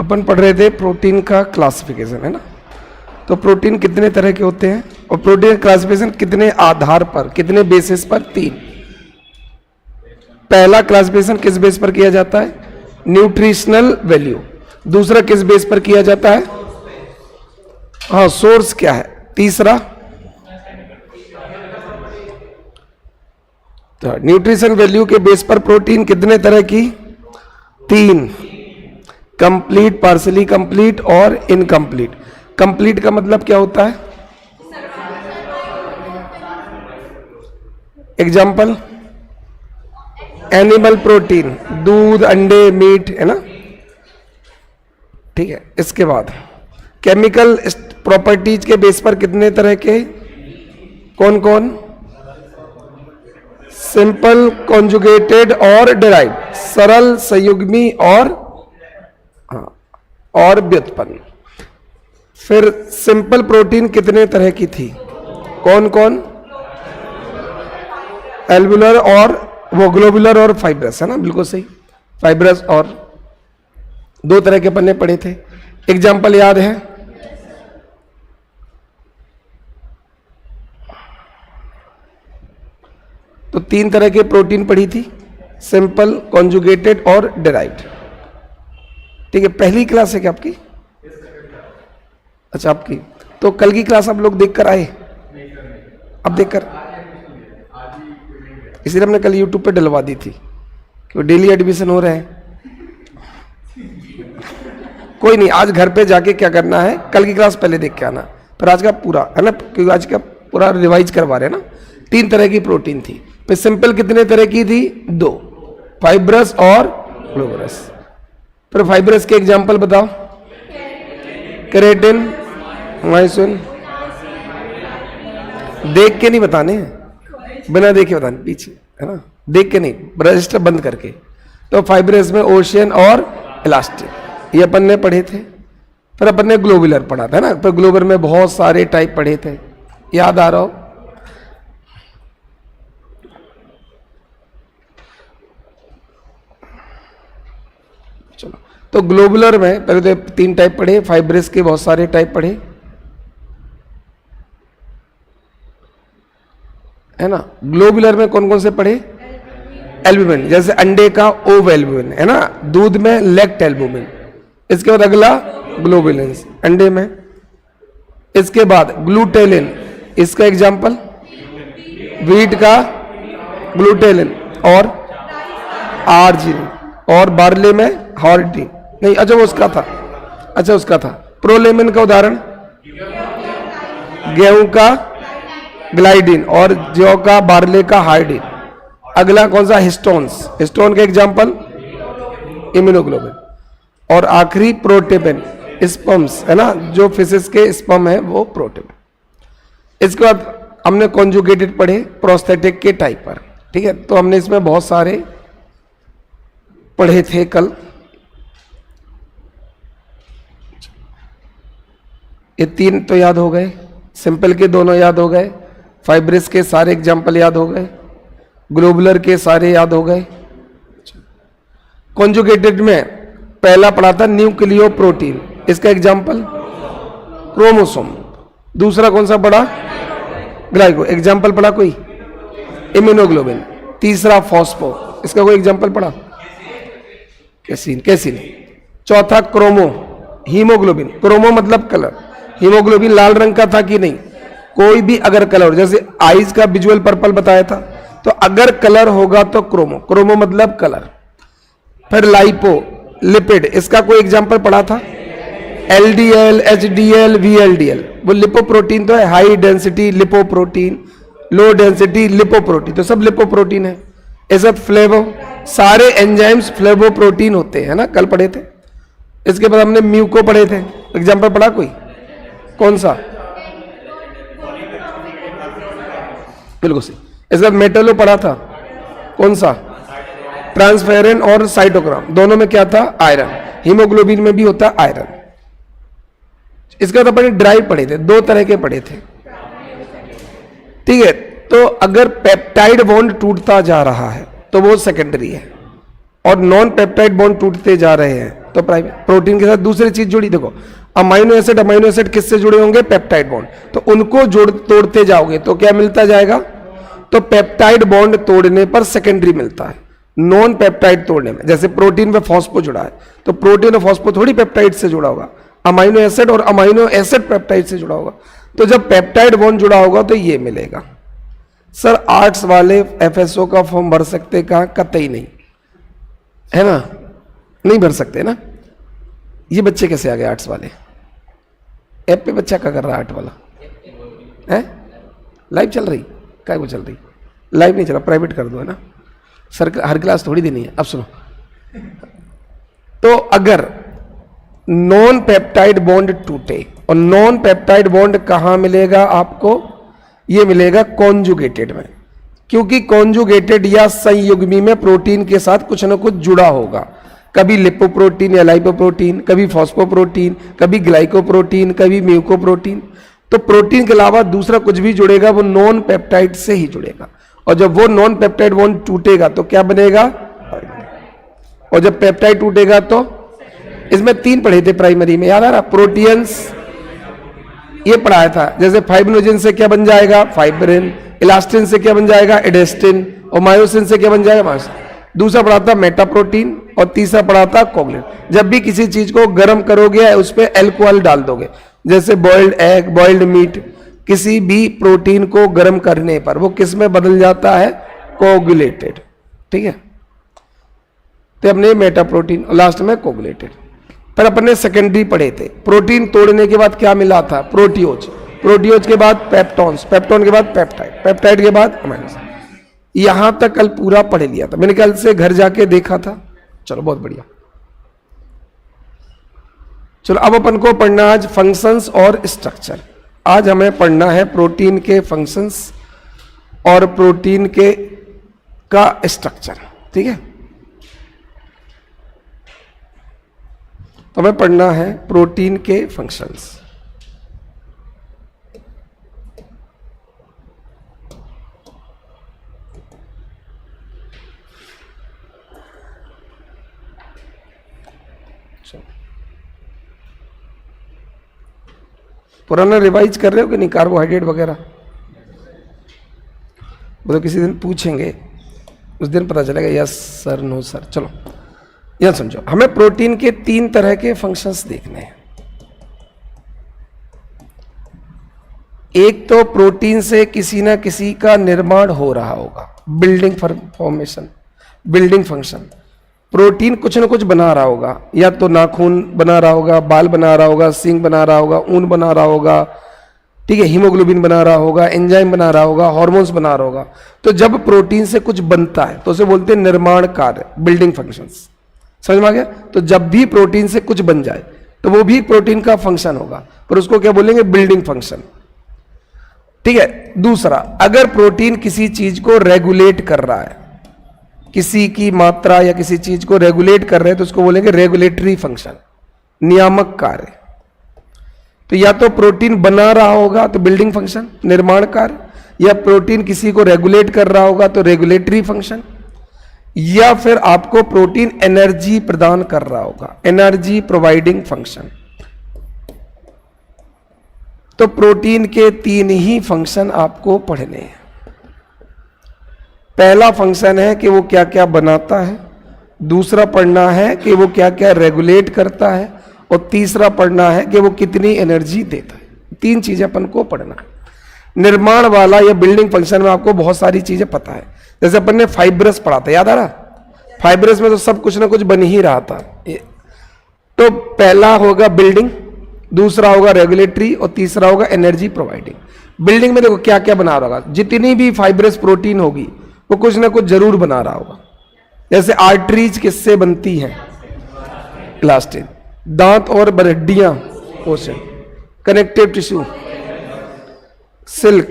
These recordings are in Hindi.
अपन पढ़ रहे थे प्रोटीन का क्लासिफिकेशन, है ना। तो प्रोटीन कितने तरह के होते हैं और प्रोटीन क्लासिफिकेशन कितने आधार पर, कितने बेसिस पर? 3। पहला क्लासिफिकेशन किस बेस पर किया जाता है? Nutritional value. दूसरा किस बेस पर किया जाता है? हाँ, सोर्स क्या है। तीसरा तो न्यूट्रिशन वैल्यू के बेस पर प्रोटीन कितने तरह की? 3। कंप्लीट, पार्सली कंप्लीट और इनकम्प्लीट। कंप्लीट का मतलब क्या होता है? एग्जाम्पल, एनिमल प्रोटीन, दूध, अंडे, मीट, है ना। ठीक है। इसके बाद केमिकल प्रॉपर्टीज के बेस पर कितने तरह के? कौन कौन? सिंपल, कॉन्जुगेटेड और डेराइव्ड। सरल, संयुग्मी और व्युत्पन्न। फिर सिंपल प्रोटीन कितने तरह की थी? कौन कौन? एल्बुलर और वो ग्लोबुलर और फाइब्रस, है ना, बिल्कुल सही। फाइब्रस और 2 तरह के पन्ने पढ़े थे। एग्जाम्पल याद है? तो 3 तरह के प्रोटीन पढ़ी थी, सिंपल, कॉन्जुगेटेड और डेराइव्ड। ठीक है। पहली क्लास है क्या आपकी? अच्छा, आपकी। तो कल की क्लास आप लोग देखकर आए? अब देखकर, इसलिए हमने कल यूट्यूब पे डलवा दी थी कि डेली एडमिशन हो रहा है। कोई नहीं, आज घर पे जाके क्या करना है, कल की क्लास पहले देख के आना, फिर आज का पूरा, है ना, क्योंकि आज का पूरा रिवाइज करवा रहे हैं ना। 3 तरह की प्रोटीन थी। फिर सिंपल कितने तरह की थी? 2, फाइब्रस और ग्लोबुलस। फिर फाइब्रस के एग्जाम्पल बताओ। Keratin, myosin. देख के नहीं बताने हैं, बिना देखे बताने, पीछे, है ना, देख के नहीं, रजिस्टर बंद करके। तो फाइब्रस में ओशियन और इलास्टिक, ये अपन ने पढ़े थे। फिर अपन ने ग्लोबुलर पढ़ा था ना। फिर ग्लोबुलर में बहुत सारे टाइप पढ़े थे, याद आ रहा हो? चलो, तो ग्लोबुलर में पहले तो 3 टाइप पढ़े, फाइब्रस के बहुत सारे टाइप पढ़े, है ना। ग्लोबुलर में कौन कौन से पढ़े? एल्बुमिन, जैसे अंडे का ओव एल्बुमिन, है ना। दूध में लेक्ट एल्बुमिन। इसके बाद अगला ग्लोबुलिन्स अंडे में। इसके बाद ग्लूटेलिन, इसका एग्जाम्पल व्हीट का ग्लूटेलिन और आर्जिनिन। और बार्ले में हॉर्डिन, नहीं, अच्छा वो उसका था, अच्छा उसका था। प्रोलेमिन का उदाहरण गेहूं का ग्लाइडिन और जौ का, बार्ले का हाइडिन। अगला कौन सा? हिस्टोन्स। हिस्टोन का एग्जाम्पल इम्यूनोग्लोबिन। और आखिरी प्रोटेबिन, स्पर्म्स, है ना, जो फिशेस के स्पर्म है वो प्रोटेबिन। इसके बाद हमने कॉन्जुगेटेड पढ़े प्रोस्थेटिक के टाइप पर। ठीक है। तो हमने इसमें बहुत सारे पढ़े थे कल। ये 3 तो याद हो गए, सिंपल के दोनों याद हो गए, फाइब्रस के सारे एग्जाम्पल याद हो गए, ग्लोबुलर के सारे याद हो गए। कॉन्जुगेटेड में पहला पढ़ा था न्यूक्लियो प्रोटीन, इसका एग्जाम्पल क्रोमोसोम। दूसरा कौन सा पढ़ा? ग्लाइको, एग्जाम्पल पढ़ा कोई? इम्यूनोग्लोबिन। तीसरा फॉस्फो, इसका कोई एग्जाम्पल पढ़ा? Casein, casein. चौथा क्रोमो, हीमोग्लोबिन। क्रोमो मतलब कलर, हीमोग्लोबिन लाल रंग का था कि नहीं? कोई भी अगर कलर, जैसे आईज का विजुअल पर्पल बताया था, तो अगर कलर होगा तो क्रोमो, क्रोमो मतलब कलर। फिर लाइपो, लिपिड, इसका कोई एग्जाम्पल पढ़ा था? LDL, HDL, VLDL. वो लिपोप्रोटीन तो है, high density lipoprotein, low density lipoprotein, तो सब लिपोप्रोटीन है। ये सब फ्लेवो, सारे एंजाइम्स फ्लेवोप्रोटीन होते हैं, ना, कल पढ़े थे। इसके बाद हमने म्यूको पढ़े थे, एग्जाम्पल पढ़ा कोई? कौन सा? बिल्कुल सही। इसके बाद मेटलो पढ़ा था, कौन सा? ट्रांसफेरेन और साइटोक्रोम, दोनों में क्या था? आयरन। हीमोग्लोबिन में भी होता है आयरन। इसके बाद अपन ड्राइव पढ़े थे, 2 तरह के पढ़े थे। ठीक है। तो अगर पेप्टाइड बॉन्ड टूटता जा रहा है तो वो सेकेंडरी है, और नॉन पेप्टाइड बॉन्ड टूटते जा रहे हैं तो प्राइमेरी। प्रोटीन के साथ दूसरी चीज जुड़ी, देखो अमाइनो एसिड किससे जुड़े होंगे? Peptide bond. तो उनको तोड़ते जाओगे तो क्या मिलता जाएगा? तो पेप्टाइड बॉन्ड तोड़ने पर सेकेंडरी मिलता है, नॉन पेप्टाइड तोड़ने में। जैसे प्रोटीन में फॉस्फो जुड़ा है तो प्रोटीन और फॉस्फो थोड़ी पेप्टाइड से जुड़ा होगा, अमाइनो एसिड और अमाइनो एसिड पेप्टाइड से जुड़ा होगा। तो जब पेप्टाइड बॉन्ड जुड़ा होगा तो ये मिलेगा। सर आर्ट्स वाले एफएसओ का फॉर्म भर सकते कहाँ? कतई नहीं, है ना, नहीं भर सकते ना। ये बच्चे कैसे आ गए आर्ट्स वाले? ऐप पे बच्चा क्या कर रहा है आर्ट वाला? है लाइव चल रही? क्या वो चल रही? लाइव नहीं चला, प्राइवेट कर दो, है ना। सर हर क्लास थोड़ी देनी है। अब सुनो, तो अगर नॉन पेप्टाइड बॉन्ड टूटे, और नॉन पेप्टाइड बॉन्ड कहां मिलेगा आपको? ये मिलेगा कॉन्जुगेटेड में, क्योंकि कॉन्जुगेटेड या संयुग्मी में प्रोटीन के साथ कुछ ना कुछ जुड़ा होगा। कभी लिपोप्रोटीन या लाइपोप्रोटीन, कभी फॉस्फोप्रोटीन, कभी ग्लाइकोप्रोटीन, कभी म्यूकोप्रोटीन। तो प्रोटीन के अलावा दूसरा कुछ भी जुड़ेगा वो नॉन पेप्टाइड से ही जुड़ेगा, और जब वो नॉन पेप्टाइड बॉन्ड टूटेगा तो क्या बनेगा? और जब पेप्टाइड टूटेगा तो, इसमें 3 पढ़े थे प्राइमरी में, याद आ रहा? प्रोटीन्स ये पढ़ाया था। जैसे फाइब्रिनोजन से क्या बन जाएगा? फाइब्रिन। इलास्टिन से क्या बन जाएगा? एडेस्टिन। और मायोसिन से क्या बन जाएगा? मायोसिन। दूसरा पढ़ा था मेटाप्रोटीन, और तीसरा पढ़ा था कोगुलेंट। जब भी किसी चीज को गर्म करोगे उस पर एल्कोहल डाल दोगे, जैसे बॉइल्ड एग, बॉइल्ड मीट, किसी भी प्रोटीन को गर्म करने पर वो किस में बदल जाता है? कोगुलेटेड। ठीक है, तो अपने मेटाप्रोटीन, लास्ट में कोगुलेटेड। पर अपने सेकेंडरी पढ़े थे, प्रोटीन तोड़ने के बाद क्या मिला था? प्रोटियोज। प्रोटियोज के बाद पेप्टॉन्स, पेप्टॉन के बाद पेप्टाइड, पेप्टाइड के बाद अमाइनो एसिड। यहां तक कल पूरा पढ़ लिया था मैंने, कल से घर जाके देखा था। चलो बहुत बढ़िया। चलो अब अपन को पढ़ना आज फंक्शंस और स्ट्रक्चर। आज हमें पढ़ना है प्रोटीन के फंक्शंस और प्रोटीन के का स्ट्रक्चर। ठीक है, तो हमें पढ़ना है प्रोटीन के फंक्शंस। पुराना रिवाइज कर रहे हो कि नहीं? कार्बोहाइड्रेट वगैरह वो तो किसी दिन पूछेंगे, उस दिन पता चलेगा यस सर नो सर। चलो यह समझो, हमें प्रोटीन के 3 तरह के फंक्शंस देखने हैं। एक तो प्रोटीन से किसी ना किसी का निर्माण हो रहा होगा, building formation, building function. Protein कुछ ना कुछ बना रहा होगा, या तो नाखून बना रहा होगा, बाल बना रहा होगा, सींग बना रहा होगा, ऊन बना रहा होगा, ठीक है, हीमोग्लोबिन बना रहा होगा, एंजाइम बना रहा होगा, हार्मोन्स बना रहा होगा। तो जब प्रोटीन से कुछ बनता है तो उसे बोलते हैं निर्माण कार्य, बिल्डिंग फंक्शंस। समझ में आ गया? तो जब भी प्रोटीन से कुछ बन जाए तो वो भी प्रोटीन का फंक्शन होगा, पर उसको क्या बोलेंगे? Building function. ठीक है। दूसरा, अगर प्रोटीन किसी चीज को रेगुलेट कर रहा है, किसी की मात्रा या किसी चीज को रेगुलेट कर रहे हैं, तो उसको बोलेंगे रेगुलेटरी फंक्शन, नियामक कार्य। तो या तो प्रोटीन बना रहा होगा तो बिल्डिंग फंक्शन, निर्माण कार्य, या प्रोटीन किसी को रेगुलेट कर रहा होगा तो रेगुलेटरी फंक्शन, या फिर आपको प्रोटीन एनर्जी प्रदान कर रहा होगा, एनर्जी प्रोवाइडिंग फंक्शन। तो प्रोटीन के 3 ही फंक्शन आपको पढ़ने हैं। पहला फंक्शन है कि वो क्या क्या बनाता है, दूसरा पढ़ना है कि वो क्या क्या रेगुलेट करता है, और तीसरा पढ़ना है कि वो कितनी एनर्जी देता है। 3 चीजें अपन को पढ़ना है। निर्माण वाला या बिल्डिंग फंक्शन में आपको बहुत सारी चीजें पता है। जैसे अपन ने फाइब्रस पढ़ा था, याद आ रहा? फाइब्रस में तो सब कुछ ना कुछ बन ही रहा था। तो पहला होगा बिल्डिंग, दूसरा होगा रेगुलेटरी, और तीसरा होगा एनर्जी प्रोवाइडिंग। बिल्डिंग में देखो क्या क्या बना रहा होगा, जितनी भी फाइब्रस प्रोटीन होगी वो कुछ ना कुछ जरूर बना रहा होगा। जैसे आर्टरीज किससे बनती हैं? इलास्टिन। दांत और हड्डियां ocean, connective tissue, silk,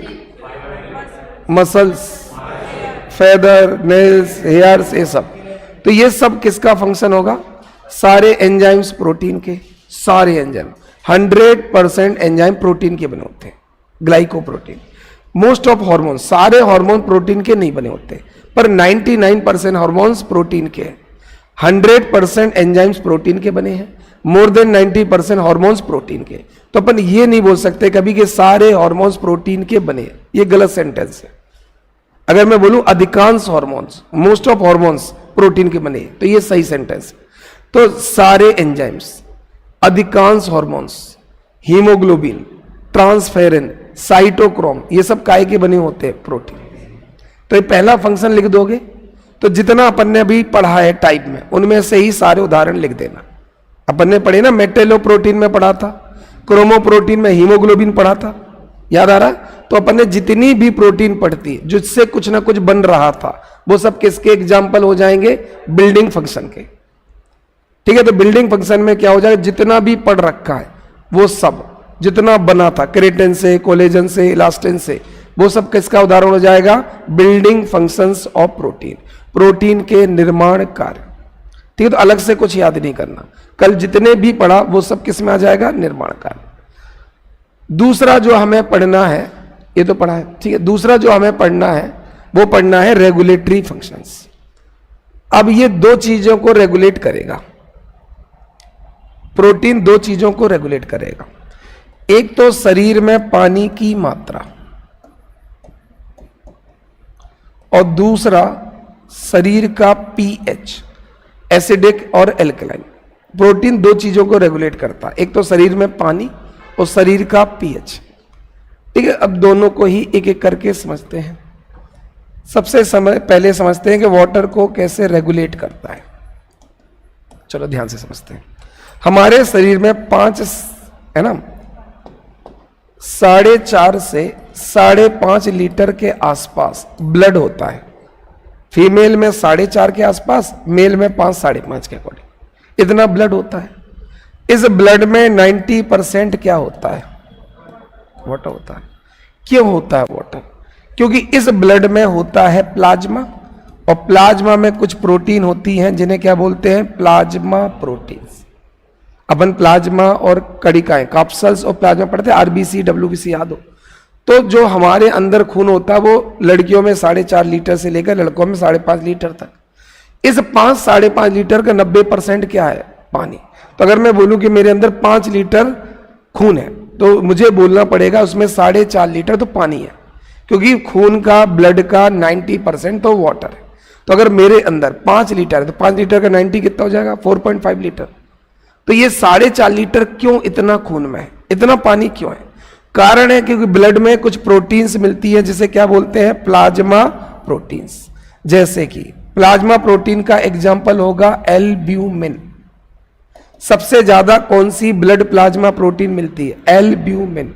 muscles, feather, nails, hairs, ये सब। तो ये सब किसका फंक्शन होगा? सारे एंजाइम्स प्रोटीन के, सारे एंजाइम 100% एंजाइम प्रोटीन के बने होते हैं। ग्लाइकोप्रोटीन, मोस्ट ऑफ हार्मोन, सारे हार्मोन प्रोटीन के नहीं बने होते, पर 99% हार्मोन्स प्रोटीन के हैं। 100% एंजाइम्स प्रोटीन के बने हैं, मोर देन 90% हार्मोन्स प्रोटीन के। तो अपन ये नहीं बोल सकते कभी कि सारे हार्मोन्स प्रोटीन के बने, ये गलत सेंटेंस है। अगर मैं बोलूं अधिकांश hormones, most of hormones protein के बने, तो ये सही सेंटेंस है। तो सारे एंजाइम्स, अधिकांश हार्मोन्स, हीमोग्लोबिन, ट्रांसफेरिन, साइटोक्रोम, ये सब काय के बने होते हैं? प्रोटीन। तो ये पहला फंक्शन लिख दोगे, तो जितना अपन ने अभी पढ़ा है टाइप में, उनमें से ही सारे उदाहरण लिख देना। अपन ने पढ़े ना, मेटेलोप्रोटीन में पढ़ा था, क्रोमोप्रोटीन में हीमोग्लोबिन पढ़ा था, याद आ रहा? तो अपन ने जितनी भी प्रोटीन पढ़ती जिससे कुछ ना कुछ बन रहा था, वो सब किसके एग्जाम्पल हो जाएंगे? बिल्डिंग फंक्शन के। ठीक है, तो बिल्डिंग फंक्शन में क्या हो जाएगा? जितना भी पढ़ रखा है वो सब, जितना बना था केराटिन से, कोलेजन से, इलास्टिन से, वो सब किसका उदाहरण हो जाएगा? Building functions of protein, protein के निर्माण कार्य। ठीक है, तो अलग से कुछ याद नहीं करना, कल जितने भी पढ़ा वो सब किस में आ जाएगा? निर्माण कार्य। दूसरा जो हमें पढ़ना है, ये तो पढ़ा है, ठीक है, दूसरा जो हमें पढ़ना है वो पढ़ना है रेगुलेटरी फंक्शंस। अब ये दो चीजों को रेगुलेट करेगा, प्रोटीन दो चीजों को रेगुलेट करेगा। एक तो शरीर में पानी की मात्रा, और दूसरा शरीर का पीएच, एसिडिक और एल्कलाइन। प्रोटीन दो चीजों को रेगुलेट करता है, एक तो शरीर में पानी और शरीर का पीएच। ठीक है, अब दोनों को ही एक एक करके समझते हैं। सबसे पहले समझते हैं कि वाटर को कैसे रेगुलेट करता है। चलो ध्यान से समझते हैं। हमारे शरीर में 5 है ना, 4.5 से 5.5 लीटर के आसपास ब्लड होता है। फीमेल में 4.5 के आसपास, मेल में 5 साढ़े 5 के अकॉर्डिंग इतना ब्लड होता है। इस ब्लड में 90% क्या होता है? वाटर होता है। क्यों होता है वाटर? क्योंकि इस ब्लड में होता है प्लाज्मा, और प्लाज्मा में कुछ प्रोटीन होती हैं जिन्हें क्या बोलते हैं? Plasma proteins. अपन प्लाज्मा और कणिकाएं, कैप्सूल्स और प्लाज्मा पढ़ते हैं, आरबीसी, डब्ल्यूबीसी याद हो। तो जो हमारे अंदर खून होता है वो लड़कियों में 4.5 लीटर से लेकर लड़कों में 5.5 लीटर तक। इस 5-5.5 लीटर का 90% क्या है? पानी। तो अगर मैं बोलूं कि मेरे अंदर 5 लीटर खून है, तो मुझे बोलना पड़ेगा उसमें 4.5 लीटर तो पानी है, क्योंकि खून का, ब्लड का 90% तो वाटर है। तो अगर मेरे अंदर 5 लीटर है तो 5 लीटर का 90 कितना हो जाएगा? 4.5 लीटर। तो ये 4.5 लीटर क्यों इतना खून में है, इतना पानी क्यों है? कारण है क्योंकि ब्लड में कुछ प्रोटीन्स मिलती है जिसे क्या बोलते हैं? Plasma proteins. जैसे कि प्लाज्मा प्रोटीन का एग्जाम्पल होगा एल्ब्यूमिन। सबसे ज्यादा कौन सी ब्लड प्लाज्मा प्रोटीन मिलती है? एल्ब्यूमिन।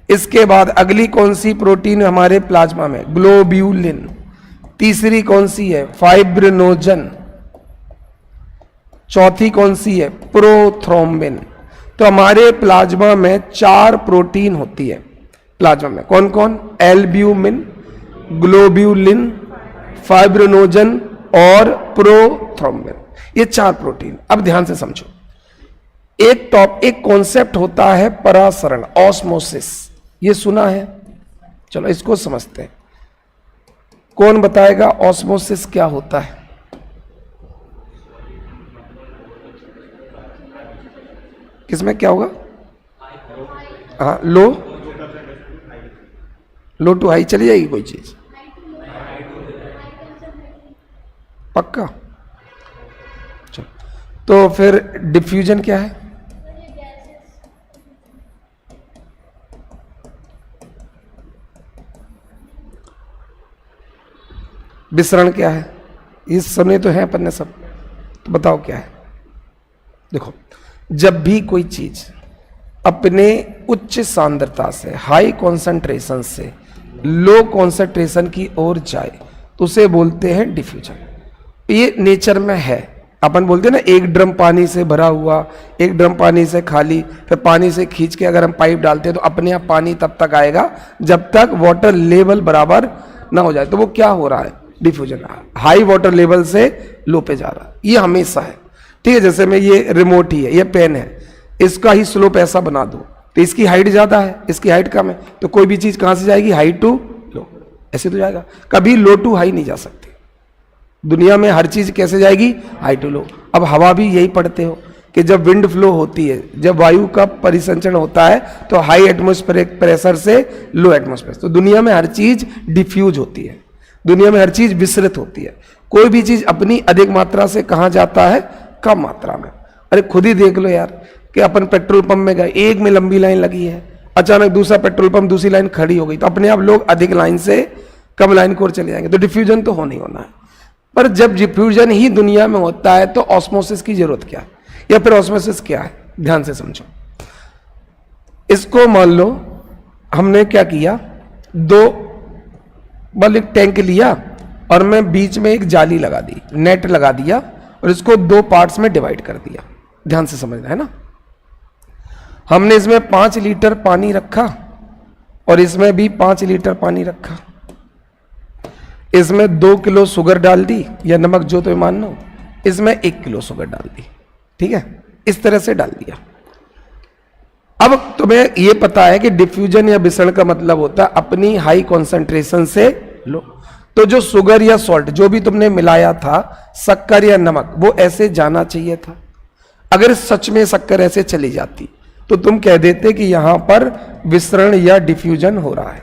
इसके बाद अगली कौन सी प्रोटीन हमारे प्लाज्मा में? ग्लोब्यूलिन। तीसरी कौन सी है? फाइब्रिनोजन। चौथी कौन सी है? प्रोथ्रोम्बिन। तो हमारे प्लाज्मा में 4 प्रोटीन होती है। प्लाज्मा में कौन कौन? एल्ब्यूमिन, ग्लोब्यूलिन, फाइब्रिनोजन और प्रोथ्रोम्बिन, ये 4 प्रोटीन। अब ध्यान से समझो, एक कॉन्सेप्ट होता है परासरण, ऑस्मोसिस। ये सुना है? चलो इसको समझते हैं। कौन बताएगा ऑस्मोसिस क्या होता है? किसमें क्या होगा? हाँ, लो टू हाई चली जाएगी कोई चीज? पक्का? चलो, तो फिर डिफ्यूजन क्या है? विसरण क्या है? ये सुने तो हैं अपन ने सब, तो बताओ क्या है? देखो, जब भी कोई चीज अपने उच्च सांद्रता से, हाई कॉन्सेंट्रेशन से लो कॉन्सेंट्रेशन की ओर जाए तो उसे बोलते हैं डिफ्यूजन। ये नेचर में है। अपन बोलते हैं ना, एक ड्रम पानी से भरा हुआ, एक ड्रम पानी से खाली, फिर पानी से खींच के अगर हम पाइप डालते हैं तो अपने आप पानी तब तक आएगा जब तक वाटर लेवल बराबर ना हो जाए। तो वो क्या हो रहा है? डिफ्यूजन। हाई वाटर लेवल से लो पे जा रहा है, ये हमेशा है। ठीक है, जैसे मैं ये रिमोट ही है, ये पेन है, इसका ही स्लोप ऐसा बना दूं तो इसकी हाइट ज्यादा है, इसकी हाइट कम है, तो कोई भी चीज कहां से जाएगी? हाई टू लो, ऐसे तो जाएगा, कभी लो टू हाई नहीं जा सकती। दुनिया में हर चीज कैसे जाएगी, हाई टू लो। अब हवा भी यही पढ़ते हो कि जब विंड फ्लो होती है, जब वायु का परिसंचरण होता है तो हाई एटमॉस्फेरिक प्रेशर से लो एटमॉस्फेयर। तो दुनिया में हर चीज डिफ्यूज होती है, दुनिया में हर चीज विसरित होती है। कोई भी चीज अपनी अधिक मात्रा से कहां जाता है, कम मात्रा में। अरे खुद ही देख लो यार कि अपन पेट्रोल पंप में गए, एक में लंबी लाइन लगी है, अचानक दूसरा पेट्रोल पंप दूसरी लाइन खड़ी हो गई, तो अपने आप लोग अधिक लाइन से कम लाइन की ओर चले जाएंगे। तो डिफ्यूजन तो होना ही होना है। पर जब डिफ्यूजन ही दुनिया में होता है तो ऑस्मोसिस की जरूरत क्या है, या फिर ऑस्मोसिस क्या है, ध्यान से समझो। इसको मान लो हमने क्या किया, दो बल एक टैंक लिया और मैं बीच में एक जाली लगा दी, नेट लगा दिया और इसको दो पार्ट्स में डिवाइड कर दिया। ध्यान से समझना है ना। हमने इसमें 5 लीटर पानी रखा और इसमें भी 5 लीटर पानी रखा। इसमें 2 किलो शुगर डाल दी या नमक जो तो मान लो, इसमें 1 किलो शुगर डाल दी। ठीक है, इस तरह से डाल दिया। अब तुम्हें यह पता है कि डिफ्यूजन या विसरण का मतलब होता है अपनी हाई कॉन्सेंट्रेशन से लो। तो जो शुगर या सॉल्ट जो भी तुमने मिलाया था, शक्कर या नमक, वो ऐसे जाना चाहिए था। अगर सच में शक्कर ऐसे चली जाती तो तुम कह देते कि यहां पर विसरण या डिफ्यूजन हो रहा है।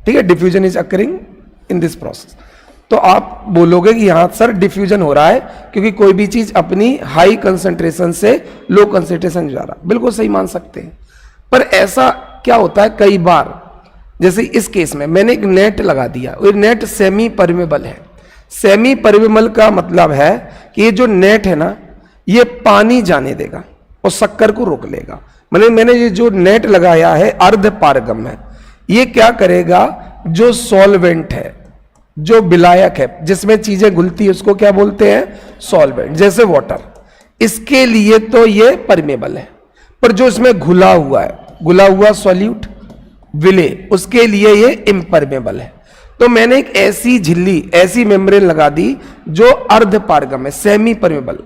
ठीक है, diffusion is occurring in this process. तो आप बोलोगे कि यहां सर डिफ्यूजन हो रहा है क्योंकि कोई भी चीज अपनी हाई कंसंट्रेशन से लो कंसंट्रेशन जा रहा। बिल्कुल सही मान सकते हैं। पर ऐसा क्या होता है कई बार, जैसे इस केस में मैंने एक नेट लगा दिया और नेट सेमी परमेबल है। सेमी परमेबल का मतलब है कि ये जो नेट है ना, ये पानी जाने देगा और शक्कर को रोक लेगा। मतलब मैंने ये जो नेट लगाया है अर्ध पारगम है, ये क्या करेगा, जो सॉल्वेंट है, जो विलायक है, जिसमें चीजें घुलती है, उसको क्या बोलते हैं, सॉल्वेंट। जैसे वाटर, इसके लिए तो ये परमेबल है, पर जो इसमें घुला हुआ है, घुला हुआ सॉल्यूट विले, उसके लिए ये इम्परमेबल है। तो मैंने एक ऐसी झिल्ली, ऐसी मेम्ब्रेन लगा दी जो अर्ध पारगम है, सेमी परमेबल।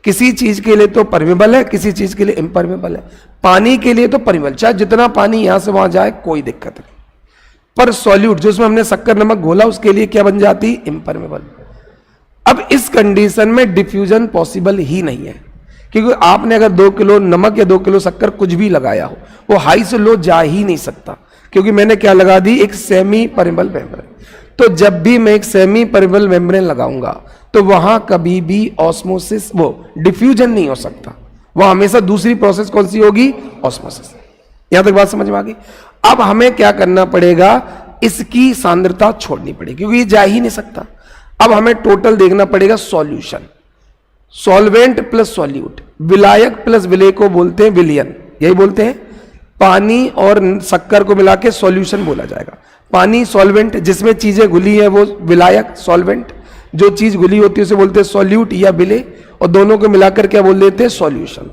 किसी चीज के लिए तो परमेबल है, किसी चीज के लिए इम्परमेबल है। पानी के लिए तो परमेबल, चाहे जितना पानी यहां से वहां जाए कोई दिक्कत नहीं। पर सॉल्यूट जो उसमें हमने शक्कर नमक घोला, उसके लिए क्या बन जाती, इम्परमेबल। अब इस कंडीशन में डिफ्यूजन पॉसिबल ही नहीं है, क्योंकि आपने अगर 2 किलो नमक या 2 किलो शक्कर कुछ भी लगाया हो, वो हाई से लो जा ही नहीं सकता, क्योंकि मैंने क्या लगा दी, एक सेमी परमेबल मेम्ब्रेन। तो जब भी मैं एक सेमी परमेबल मेम्ब्रेन लगाऊंगा तो वहां कभी भी ऑस्मोसिस, वो डिफ्यूजन नहीं हो सकता। वहां हमेशा दूसरी प्रोसेस कौन सी होगी, ऑस्मोसिस। यहां तक बात समझ में आ गई। अब हमें क्या करना पड़ेगा, इसकी सांद्रता छोड़नी पड़ेगी क्योंकि ये जा ही नहीं सकता। अब हमें टोटल देखना पड़ेगा सॉल्यूशन, सॉल्वेंट प्लस सॉल्यूट, विलायक प्लस विलेय को बोलते हैं विलयन, यही बोलते हैं। पानी और शक्कर को मिला के सॉल्यूशन बोला जाएगा। पानी सॉल्वेंट, जिसमें चीजें घुली है वो विलायक सॉल्वेंट, जो चीज घुली होती है उसे बोलते हैं सॉल्यूट या विलेय, और दोनों को मिलाकर क्या बोल देते हैं, सॉल्यूशन।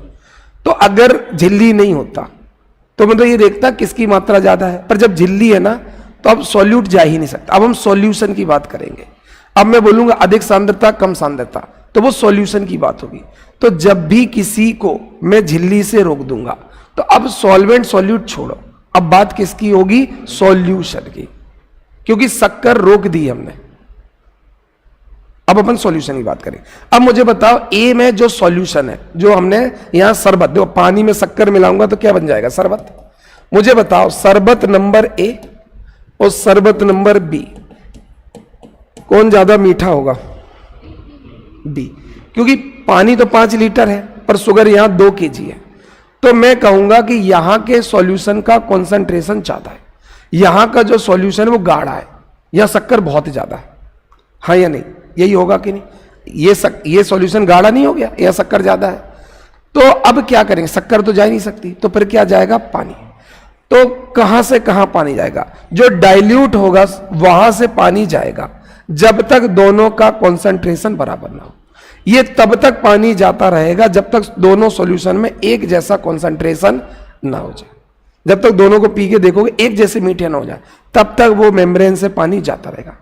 तो अगर झिल्ली नहीं होता तो मतलब ये देखता किसकी मात्रा ज्यादा है, पर जब झिल्ली है ना तो अब सॉल्यूट जा ही नहीं सकता। अब हम सॉल्यूशन की बात करेंगे। अब मैं बोलूंगा अधिक सांद्रता कम सांद्रता, तो वो सॉल्यूशन की बात होगी। तो जब भी किसी को मैं झिल्ली से रोक दूंगा तो अब सॉल्वेंट सॉल्यूट छोड़ो, अब बात किसकी होगी, सॉल्यूशन की, क्योंकि शक्कर रोक दी हमने। अब अपन सॉल्यूशन की बात करें। अब मुझे बताओ ए में जो सॉल्यूशन है, जो हमने यहां शरबत, देखो पानी में शक्कर मिलाऊंगा तो क्या बन जाएगा, शरबत। मुझे बताओ शरबत नंबर ए और शरबत नंबर बी, कौन ज्यादा मीठा होगा, बी, क्योंकि पानी तो 5 लीटर है पर शुगर यहां 2 kg है। तो मैं कहूंगा कि यहां के सॉल्यूशन का कॉन्सेंट्रेशन ज्यादा है, यहां का जो सॉल्यूशन है वो गाढ़ा है, यहां शक्कर बहुत ज्यादा है। हाँ या नहीं, यही होगा कि नहीं, ये सॉल्यूशन गाढ़ा नहीं हो गया, यहां शक्कर ज्यादा है। तो अब क्या करेंगे, शक्कर तो जा ही नहीं सकती, तो फिर क्या जाएगा, पानी। तो कहां से कहां पानी जाएगा, जो डाइल्यूट होगा वहां से पानी जाएगा, जब तक दोनों का कॉन्सेंट्रेशन बराबर ना हो। ये तब तक पानी जाता रहेगा जब तक दोनों सॉल्यूशन में एक जैसा कॉन्सेंट्रेशन ना हो जाए। जब तक दोनों को पी के देखोगे एक जैसे मीठे ना हो जाए, तब तक वो मेम्ब्रेन से पानी जाता रहेगा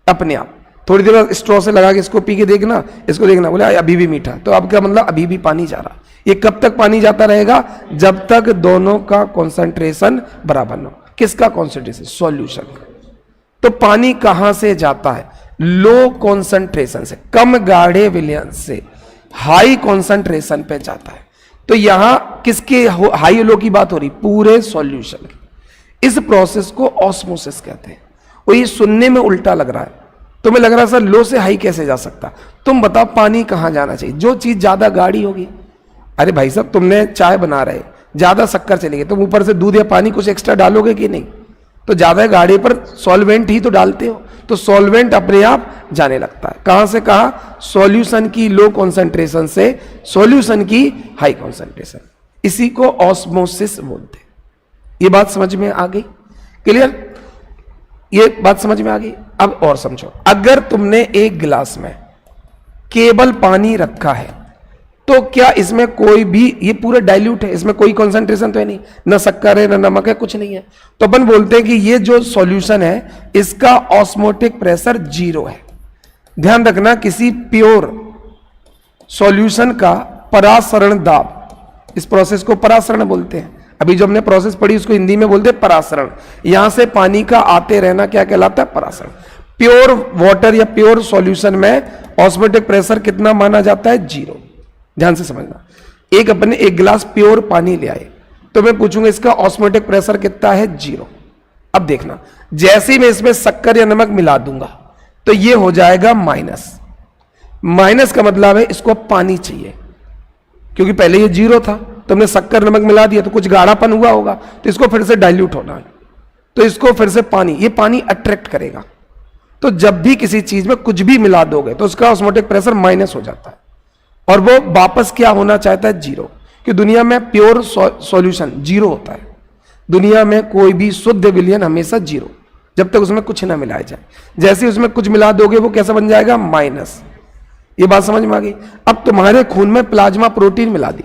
अपने आप। थोड़ी देर बाद स्ट्रॉ से लगा के इसको पी के देखना, इसको देखना, बोले अभी भी मीठा, तो अब क्या मतलब, अभी भी पानी जा रहा। ये कब तक पानी जाता रहेगा, जब तक दोनों का कॉन्सेंट्रेशन बराबर ना हो। किसका कॉन्सेंट्रेशन, सॉल्यूशन का। तो पानी कहां से जाता है, लो कॉन्सेंट्रेशन से, कम गाढ़े विलयन से हाई कॉन्सेंट्रेशन पे जाता है। तो यहां किसके हाई लो की बात हो रही? पूरे सॉल्यूशन की। इस प्रोसेस को ऑस्मोसिस कहते हैं। और ये सुनने में उल्टा लग रहा है, तुम्हें लग रहा है सर लो से हाई कैसे जा सकता? तुम बताओ पानी कहां जाना चाहिए? जो चीज ज्यादा गाढ़ी होगी। अरे भाई साहब, तुमने चाय बना रहे, ज्यादा शक्कर चलेगी, तुम ऊपर से दूध या पानी कुछ एक्स्ट्रा डालोगे कि नहीं? तो ज्यादा गाढ़े पर सॉल्वेंट ही तो डालते हो, तो सॉल्वेंट अपने आप जाने लगता है। कहां से कहा? सॉल्यूशन की लो कॉन्सेंट्रेशन से सॉल्यूशन की हाई कॉन्सेंट्रेशन। इसी को ऑस्मोसिस बोलते हैं। ये बात समझ में आ गई? क्लियर? ये बात समझ में आ गई? अब और समझो, अगर तुमने एक गिलास में केवल पानी रखा है तो क्या इसमें कोई भी, ये पूरा डाइल्यूट है, इसमें कोई कंसंट्रेशन तो है नहीं, ना शक्कर है ना नमक है, कुछ नहीं है। तो अपन बोलते हैं कि ये जो सॉल्यूशन है इसका ऑस्मोटिक प्रेशर 0 है। ध्यान रखना, किसी प्योर सॉल्यूशन का परासरण दाब, इस प्रोसेस को परासरण बोलते हैं। अभी जो हमने प्रोसेस पढ़ी उसको हिंदी में बोलते हैं परासरण। यहां से पानी का आते रहना क्या कहलाता है? परासरण। प्योर वाटर या प्योर सॉल्यूशन में ऑस्मोटिक प्रेशर कितना माना जाता है? 0। ध्यान से समझना, एक अपने एक गिलास प्योर पानी ले आए तो मैं पूछूंगा इसका ऑस्मोटिक प्रेशर कितना है? 0। अब देखना, जैसे ही मैं इसमें शक्कर या नमक मिला दूंगा तो ये हो जाएगा माइनस। माइनस का मतलब है इसको पानी चाहिए, क्योंकि पहले ये 0 था, तुमने शक्कर नमक मिला दिया तो कुछ गाढ़ापन हुआ होगा, तो इसको फिर से डाइल्यूट होना है, तो इसको फिर से पानी, ये पानी अट्रैक्ट करेगा। तो जब भी किसी चीज में कुछ भी मिला दोगे तो उसका ऑस्मोटिक प्रेशर माइनस हो जाता है, और वो वापस क्या होना चाहता है? 0। कि दुनिया में प्योर सॉल्यूशन 0 होता है। दुनिया में कोई भी शुद्ध विलयन हमेशा 0, जब तक उसमें कुछ ना मिलाया जाए। जैसे उसमें कुछ मिला दोगे वो कैसा बन जाएगा? माइनस। ये बात समझ में आ गई? अब तुम्हारे खून में प्लाज्मा प्रोटीन मिला दी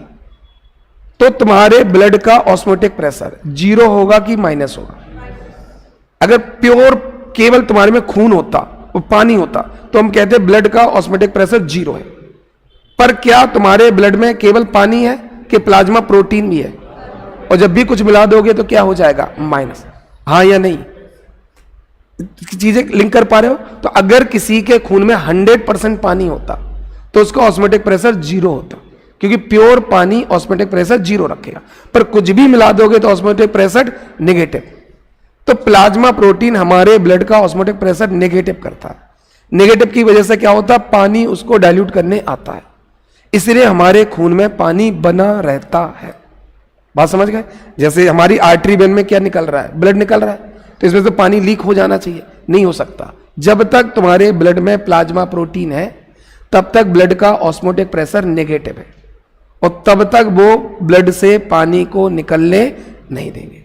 तो तुम्हारे ब्लड का ऑस्मोटिक प्रेशर 0 होगा कि माइनस होगा? अगर प्योर केवल तुम्हारे में खून होता, वो पानी होता, तो हम कहते हैं ब्लड का ऑस्मोटिक प्रेशर 0 है। पर क्या तुम्हारे ब्लड में केवल पानी है कि प्लाज्मा प्रोटीन भी है? और जब भी कुछ मिला दोगे तो क्या हो जाएगा? माइनस। हाँ या नहीं? चीजें लिंक कर पा रहे हो? तो अगर किसी के खून में 100% पानी होता तो उसका ऑस्मोटिक प्रेशर 0 होता, क्योंकि प्योर पानी ऑस्मोटिक प्रेशर 0 रखेगा। पर कुछ भी मिला दोगे तो ऑस्मोटिक प्रेशर नेगेटिव। तो प्लाज्मा प्रोटीन हमारे ब्लड का ऑस्मोटिक प्रेशर नेगेटिव करता है। नेगेटिव की वजह से क्या होता है? पानी उसको डाइल्यूट करने आता है, इसलिए हमारे खून में पानी बना रहता है। बात समझ गए? जैसे हमारी आर्टरी वेन में क्या निकल रहा है? ब्लड निकल रहा है, तो इसमें से पानी लीक हो जाना चाहिए, नहीं हो सकता। जब तक तुम्हारे ब्लड में प्लाज्मा प्रोटीन है तब तक ब्लड का ऑस्मोटिक प्रेशर नेगेटिव है, और तब तक वो ब्लड से पानी को निकलने नहीं देंगे।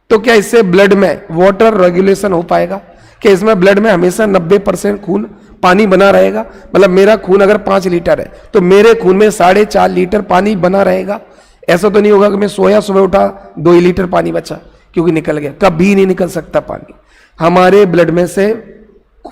तो क्या इससे ब्लड में वाटर रेगुलेशन हो पाएगा? कि इसमें ब्लड में हमेशा 90% खून पानी बना रहेगा? मतलब मेरा खून अगर 5 लीटर है तो मेरे खून में 4.5 लीटर पानी बना रहेगा? ऐसा तो नहीं होगा कि मैं सोया, सुबह उठा 2 लीटर पानी बचा क्योंकि निकल गया। कभी नहीं निकल सकता पानी। हमारे ब्लड में से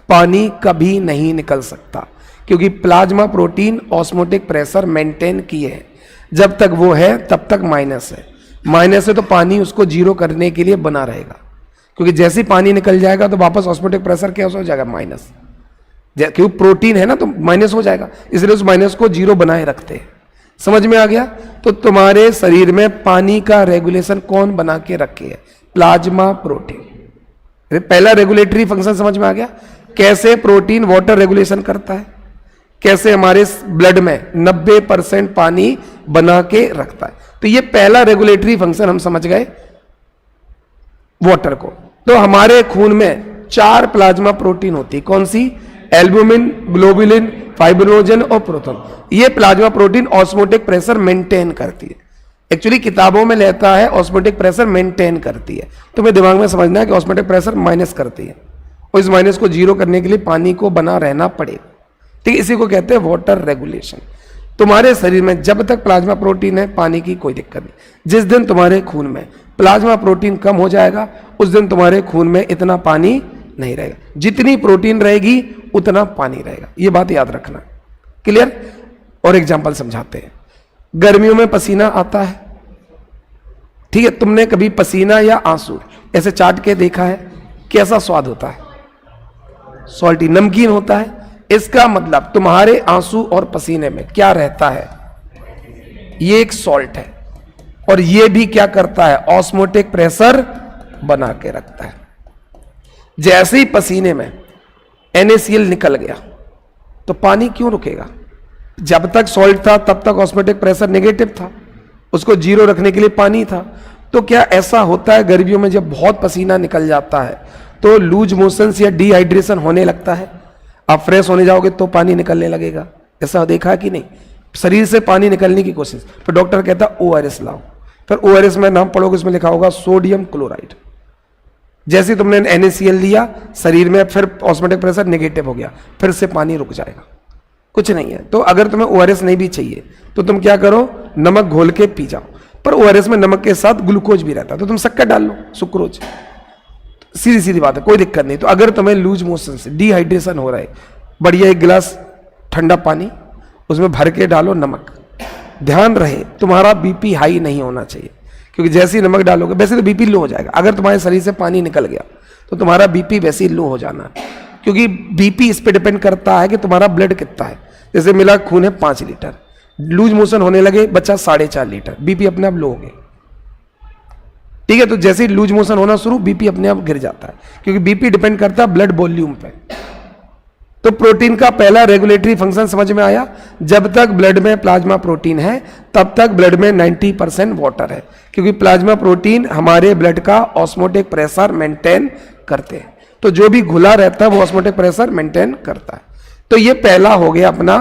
पानी कभी नहीं निकल सकता, क्योंकि plasma protein osmotic pressure maintain किए है। जब तक वो है तब तक माइनस है। माइनस है तो पानी उसको 0 करने के लिए बना रहेगा, क्योंकि जैसे ही पानी निकल जाएगा तो वापस ऑस्मोटिक प्रेशर क्या हो जाएगा? माइनस। क्योंकि प्रोटीन है ना तो माइनस हो जाएगा, इसलिए उस माइनस को 0 बनाए रखते हैं। समझ में आ गया? तो तुम्हारे शरीर में पानी का रेगुलेशन कौन बना के रखे है? Plasma protein. पहला रेगुलेटरी फंक्शन समझ में आ गया? कैसे प्रोटीन वाटर रेगुलेशन करता है, कैसे हमारे ब्लड में 90% पानी बना के रखता है। तो ये पहला रेगुलेटरी फंक्शन हम समझ गए वाटर को। तो हमारे खून में 4 प्लाज्मा प्रोटीन होती है। कौन सी? एल्बुमिन, ग्लोबुलिन, फाइब्रिनोजन और प्रोथोन। ये plasma protein osmotic pressure maintain करती है। एक्चुअली किताबों में लेता है ऑस्मोटिक प्रेशर मेंटेन करती है, तुम्हें दिमाग में समझना है कि ऑस्मोटिक प्रेशर माइनस करती है, और इस माइनस को 0 करने के लिए पानी को बना रहना पड़ेगा। ठीक है, इसी को कहते हैं वाटर रेगुलेशन। तुम्हारे शरीर में जब तक प्लाज्मा प्रोटीन है पानी की कोई दिक्कत नहीं। जिस दिन तुम्हारे खून में प्लाज्मा प्रोटीन कम हो जाएगा उस दिन तुम्हारे खून में इतना पानी नहीं रहेगा। जितनी प्रोटीन रहेगी उतना पानी रहेगा, ये बात याद रखना। क्लियर? और एग्जांपल समझाते हैं। गर्मियों में पसीना आता है, ठीक है? तुमने कभी पसीना या आंसू ऐसे चाट के देखा है? कैसा स्वाद होता है? सॉल्टी, नमकीन होता है। इसका मतलब तुम्हारे आंसू और पसीने में क्या रहता है, ये एक सॉल्ट है, और ये भी क्या करता है, ऑस्मोटिक प्रेशर बना के रखता है। जैसे ही पसीने में NaCl निकल गया तो पानी क्यों रुकेगा? जब तक सॉल्ट था तब तक ऑस्मोटिक प्रेशर नेगेटिव था, उसको जीरो रखने के लिए पानी था। तो क्या ऐसा होता है गर्मियों में जब बहुत पसीना निकल जाता है तो लूज मोशंस या डिहाइड्रेशन होने लगता है? आप फ्रेश होने जाओगे तो पानी निकलने लगेगा, ऐसा देखा कि नहीं? शरीर से पानी निकलने की कोशिश, फिर डॉक्टर कहता ORS लाओ, फिर ORS में नाम पढ़ोगे, उसमें लिखा होगा सोडियम क्लोराइड। जैसे तुमने NaCl लिया शरीर में, फिर ऑस्मोटिक प्रेशर नेगेटिव हो गया, फिर से पानी रुक जाएगा, कुछ नहीं है। तो अगर तुम्हें ORS नहीं भी चाहिए तो तुम क्या करो, नमक घोल के पी जाओ। पर ORS में नमक के साथ ग्लूकोज भी रहता है, तो तुम शक्कर डाल लो, सुक्रोज, सीधी सीधी बात है, कोई दिक्कत नहीं। तो अगर तुम्हें लूज मोशन से डिहाइड्रेशन हो रहा है, बढ़िया एक गिलास ठंडा पानी, उसमें भर के डालो नमक। ध्यान रहे तुम्हारा BP हाई नहीं होना चाहिए, क्योंकि जैसे ही नमक डालोगे, वैसे तो BP लो हो जाएगा। अगर तुम्हारे शरीर से पानी निकल गया तो तुम्हारा BP वैसे ही लो हो जाना है, क्योंकि BP इस पे डिपेंड करता है कि तुम्हारा ब्लड कितना है। जैसे मेरा खून है 5 लीटर, लूज मोशन होने लगे बच्चा 4.5 लीटर, BP अपने आप लो हो गए, ठीक है। तो जैसे ही लूज मोशन होना शुरू, BP अपने आप गिर जाता है, क्योंकि BP डिपेंड करता है ब्लड वॉल्यूम पे। तो प्रोटीन का पहला रेगुलेटरी फंक्शन समझ में आया, जब तक ब्लड में प्लाज्मा प्रोटीन है तब तक ब्लड में 90% वाटर है, क्योंकि प्लाज्मा प्रोटीन हमारे ब्लड का ऑस्मोटिक प्रेशर मेंटेन करते हैं। तो जो भी घुला रहता है वो ऑस्मोटिक प्रेशर मेंटेन करता है। तो ये पहला हो गया अपना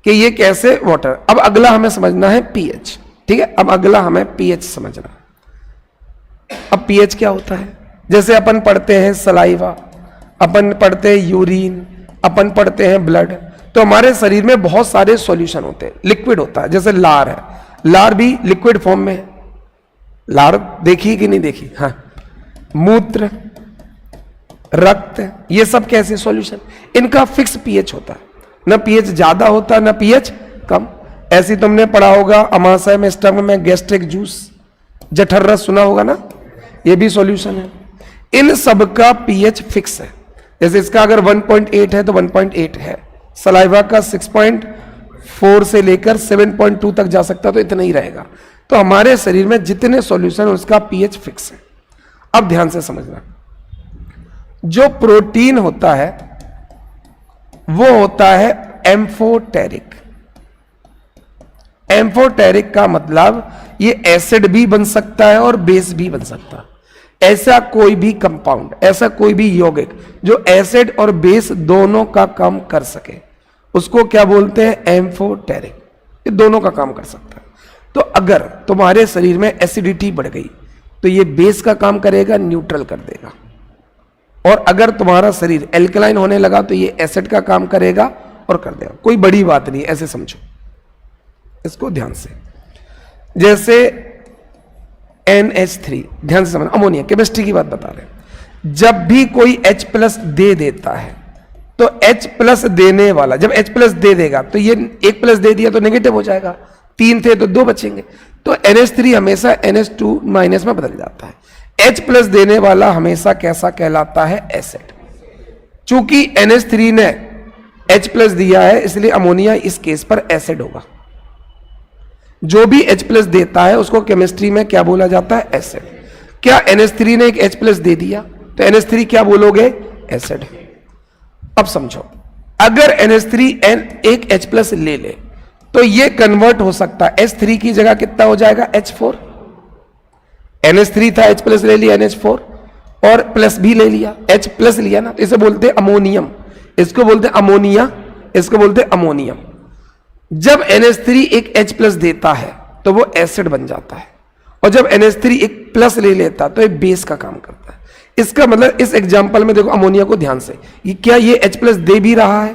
कि ये कैसे वाटर। अब अगला हमें समझना है pH, ठीक है। अब अगला हमें pH समझना है। अब pH क्या होता है? जैसे अपन पढ़ते हैं सलाइवा, अपन पढ़ते हैं यूरिन, अपन पढ़ते हैं ब्लड, तो हमारे शरीर में बहुत सारे सॉल्यूशन होते हैं, लिक्विड होता है। जैसे लार है, लार भी लिक्विड फॉर्म में है। लार देखी कि नहीं देखी? हाँ, मूत्र, रक्त, ये सब कैसे सॉल्यूशन, इनका फिक्स pH होता है, ना pH ज्यादा होता ना pH कम। ऐसी तुमने पढ़ा होगा अमाशय में, स्टमक में गैस्ट्रिक जूस, जठर रस सुना होगा ना, ये भी सॉल्यूशन है। इन सब का pH फिक्स है। जैसे इसका अगर 1.8 है तो 1.8 है, सलाइवा का 6.4 से लेकर 7.2 तक जा सकता है, तो इतना ही रहेगा। तो हमारे शरीर में जितने सॉल्यूशन है उसका pH फिक्स है। अब ध्यान से समझना, जो प्रोटीन होता है वो होता है एम्फोटेरिक। एम्फोटेरिक का मतलब ये एसिड भी बन सकता है और बेस भी बन सकता है। ऐसा कोई भी कंपाउंड, ऐसा कोई भी यौगिक जो एसिड और बेस दोनों का काम कर सके, उसको क्या बोलते हैं? एम्फोटेरिक। ये दोनों का काम कर सकता है। तो अगर तुम्हारे शरीर में एसिडिटी बढ़ गई तो ये बेस का काम करेगा, न्यूट्रल कर देगा। और अगर तुम्हारा शरीर एल्कलाइन होने लगा तो ये एसिड का काम करेगा और कर देगा। कोई बड़ी बात नहीं, ऐसे समझो इसको ध्यान से। जैसे NH3, ध्यान से समझना, अमोनिया, केमिस्ट्री की बात बता रहे हैं। जब भी कोई H+ दे देता है तो H+ देने वाला जब H+ दे देगा तो ये 1+ दे दिया तो नेगेटिव हो जाएगा, 3 थे तो 2 बचेंगे। तो NH3 हमेशा NH2- में बदल जाता है। H+ देने वाला हमेशा कैसा कहलाता है? एसिड। चूंकि NH3 ने H+ दिया है इसलिए अमोनिया इस केस पर एसिड होगा। जो भी H+ देता है उसको केमिस्ट्री में क्या बोला जाता है? एसिड। क्या NH3 ने एक H+ दे दिया तो NH3 क्या बोलोगे? एसिड। अब समझो, अगर NH3 एक H+ ले ले तो ये कन्वर्ट हो सकता है, H3 की जगह कितना हो जाएगा? H4। NH3 था, H+ ले लिया, NH4 और प्लस भी ले लिया, H+ लिया ना, तो इसे बोलते हैं अमोनियम, इसको बोलते हैं अमोनिया, इसको बोलते हैं अमोनियम। जब NH3 एक H+ देता है तो वो एसिड बन जाता है, और जब NH3 एक प्लस ले लेता तो ये बेस का काम करता है। इसका मतलब इस एग्जांपल में देखो अमोनिया को ध्यान से, क्या ये H+ दे भी रहा है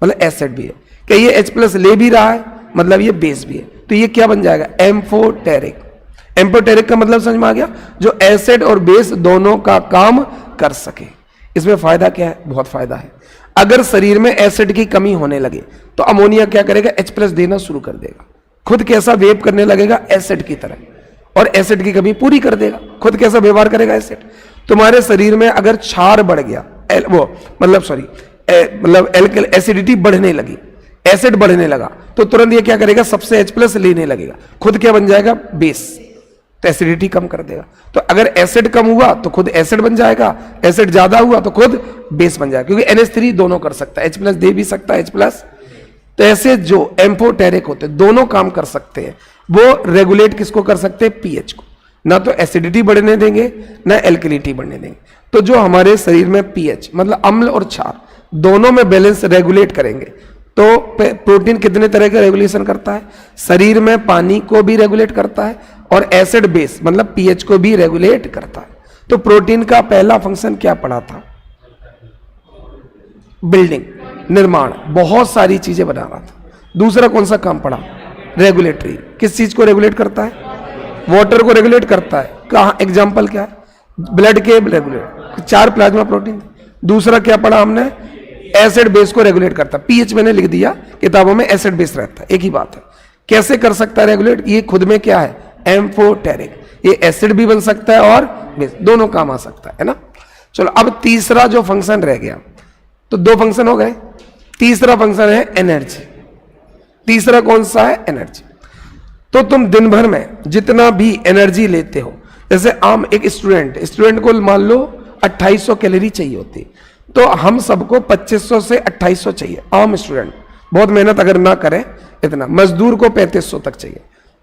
मतलब एसिड भी है, क्या ये H+ ले भी रहा है मतलब ये बेस भी है, तो ये क्या बन जाएगा? एम्फोटेरिक। एम्फोटेरिक का मतलब समझ में आ गया? जो एसिड और बेस दोनों का काम कर सके। इसमें फायदा क्या है? बहुत फायदा है। अगर शरीर में एसिड की कमी होने लगे तो अमोनिया क्या करेगा? H+ देना शुरू कर देगा, खुद कैसा वेव करने लगेगा? एसिड की तरह, और एसिड की कमी पूरी कर देगा। खुद कैसा व्यवहार करेगा? एसिड। तुम्हारे शरीर में अगर क्षार बढ़ गया वो मतलब सॉरी मतलब एसिडिटी बढ़ने लगी, एसिड बढ़ने लगा, तो तुरंत ये क्या करेगा, सबसे H+ लेने लगेगा, खुद क्या बन जाएगा, बेस, तो एसिडिटी कम कर देगा। तो अगर एसिड कम हुआ तो खुद एसिड बन जाएगा, एसिड ज्यादा हुआ तो खुद बेस बन जाएगा, क्योंकि NH3 दोनों कर सकता है, H+ दे भी सकता है H+। तो ऐसे जो एम्फोटेरिक होते हैं दोनों काम कर सकते हैं, वो रेगुलेट किसको कर सकते हैं, पीएच को, ना तो एसिडिटी बढ़ने देंगे ना एल्कलिनिटी बढ़ने देंगे। तो जो हमारे शरीर में पीएच मतलब अम्ल और क्षार दोनों में बैलेंस रेगुलेट करेंगे। तो प्रोटीन कितने तरह का रेगुलेशन करता है, शरीर में पानी को भी रेगुलेट करता है और एसिड बेस मतलब पीएच को भी रेगुलेट करता है। तो प्रोटीन का पहला फंक्शन क्या पढ़ा था, बिल्डिंग, निर्माण, बहुत सारी चीजें बना रहा था। दूसरा कौन सा काम पढ़ा, रेगुलेटरी, किस चीज को रेगुलेट करता है, वाटर को रेगुलेट करता है। कहा एग्जांपल क्या है, ब्लड के रेगुलेट, 4 प्लाज्मा प्रोटीन। दूसरा क्या पढ़ा हमने, एसिड बेस को रेगुलेट करता है, पीएच मैंने लिख दिया किताबों में, एसिड बेस रहता है, एक ही बात है। कैसे कर सकता है रेगुलेट, ये खुद में क्या है, एम्फोटेरिक, ये एसिड भी बन सकता है और बेस, दोनों काम आ सकता है ना। चलो अब तीसरा जो फंक्शन रह गया, तो 2 फंक्शन हो गए, तीसरा फंक्शन है एनर्जी। तीसरा कौन सा है, एनर्जी। तो तुम दिन भर में जितना भी एनर्जी लेते हो, जैसे आम एक स्टूडेंट को मान लो 2800 कैलोरी चाहिए होती, तो हम सबको 2500 से 2800 चाहिए। आम स्टूडेंट बहुत मेहनत अगर ना करे इतना, मजदूर को 3500 तक चाहिए,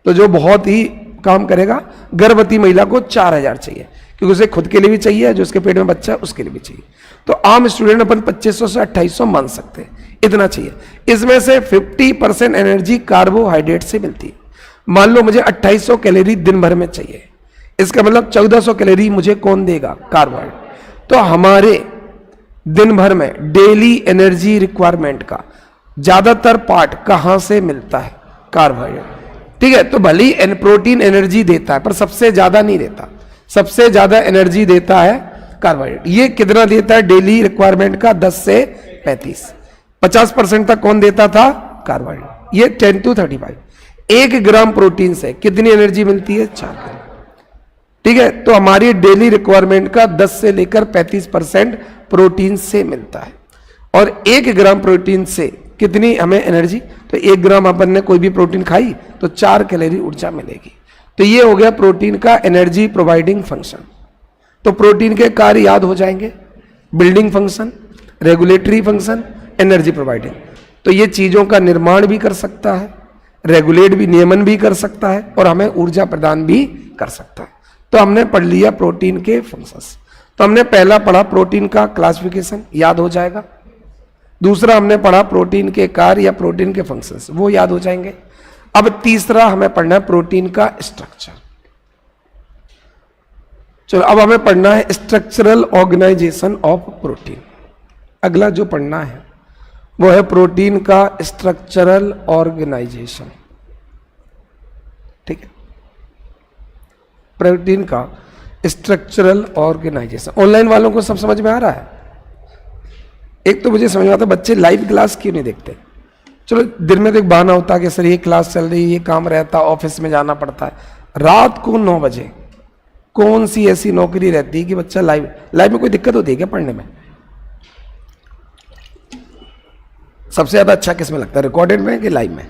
तो जो बहुत ही काम करेगा, गर्भवती महिला को 4000 चाहिए, क्योंकि उसे खुद के लिए भी चाहिए, जो उसके पेट में बच्चा है उसके लिए भी चाहिए। तो आम स्टूडेंट अपन 2500 से 2800 मान सकते हैं, इतना चाहिए। इसमें से 50% एनर्जी कार्बोहाइड्रेट से मिलती है। मान लो मुझे 2800 कैलोरी दिन भर में चाहिए, इसका मतलब 1400 कैलोरी मुझे कौन देगा, कार्बोहाइड्रेट। तो हमारे दिन भर में डेली एनर्जी रिक्वायरमेंट का ज्यादातर पार्ट कहां से मिलता है, कार्बोहाइड्रेट। ठीक है, तो भले ही प्रोटीन एनर्जी देता है पर सबसे ज्यादा नहीं देता, सबसे ज्यादा एनर्जी देता है कार्बोहाइड्रेट। ये कितना देता है डेली रिक्वायरमेंट का, 10 से 35, 50% तक कौन देता था, कार्बोहाइड्रेट। ये 10 to 35। 1 ग्राम प्रोटीन से कितनी एनर्जी मिलती है, 4 ग्राम। ठीक है, तो हमारी डेली रिक्वायरमेंट का 10 से लेकर 35% प्रोटीन से मिलता है। और 1 ग्राम प्रोटीन से कितनी हमें एनर्जी, तो 1 ग्राम अपन ने कोई भी प्रोटीन खाई तो 4 कैलोरी ऊर्जा मिलेगी। तो ये हो गया प्रोटीन का एनर्जी प्रोवाइडिंग फंक्शन। तो प्रोटीन के कार्य याद हो जाएंगे, building function, regulatory function, energy providing. तो ये चीजों का निर्माण भी कर सकता है, रेगुलेट भी, नियमन भी कर सकता है और हमें ऊर्जा प्रदान भी कर सकता है। तो हमने पढ़ लिया प्रोटीन के फंक्शंस। तो हमने पहला पढ़ा प्रोटीन का क्लासिफिकेशन, याद हो जाएगा। दूसरा हमने पढ़ा प्रोटीन के कार्य या प्रोटीन के फंक्शंस, वो याद हो जाएंगे। अब तीसरा हमें पढ़ना है प्रोटीन का स्ट्रक्चर। चलो अब हमें पढ़ना है स्ट्रक्चरल ऑर्गेनाइजेशन ऑफ प्रोटीन। अगला जो पढ़ना है वो है प्रोटीन का स्ट्रक्चरल ऑर्गेनाइजेशन। ठीक है, प्रोटीन का स्ट्रक्चरल ऑर्गेनाइजेशन। ऑनलाइन वालों को सब समझ में आ रहा है? एक तो मुझे समझ में आता है बच्चे लाइव क्लास क्यों नहीं देखते। चलो दिन में तो एक बहाना होता है कि सर ये क्लास चल रही है, ये काम रहता है, ऑफिस में जाना पड़ता है। रात को 9 बजे कौन सी ऐसी नौकरी रहती है कि बच्चा लाइव में कोई दिक्कत होती है क्या पढ़ने में? सबसे ज्यादा अच्छा किस में लगता है, रिकॉर्डेड में कि लाइव में?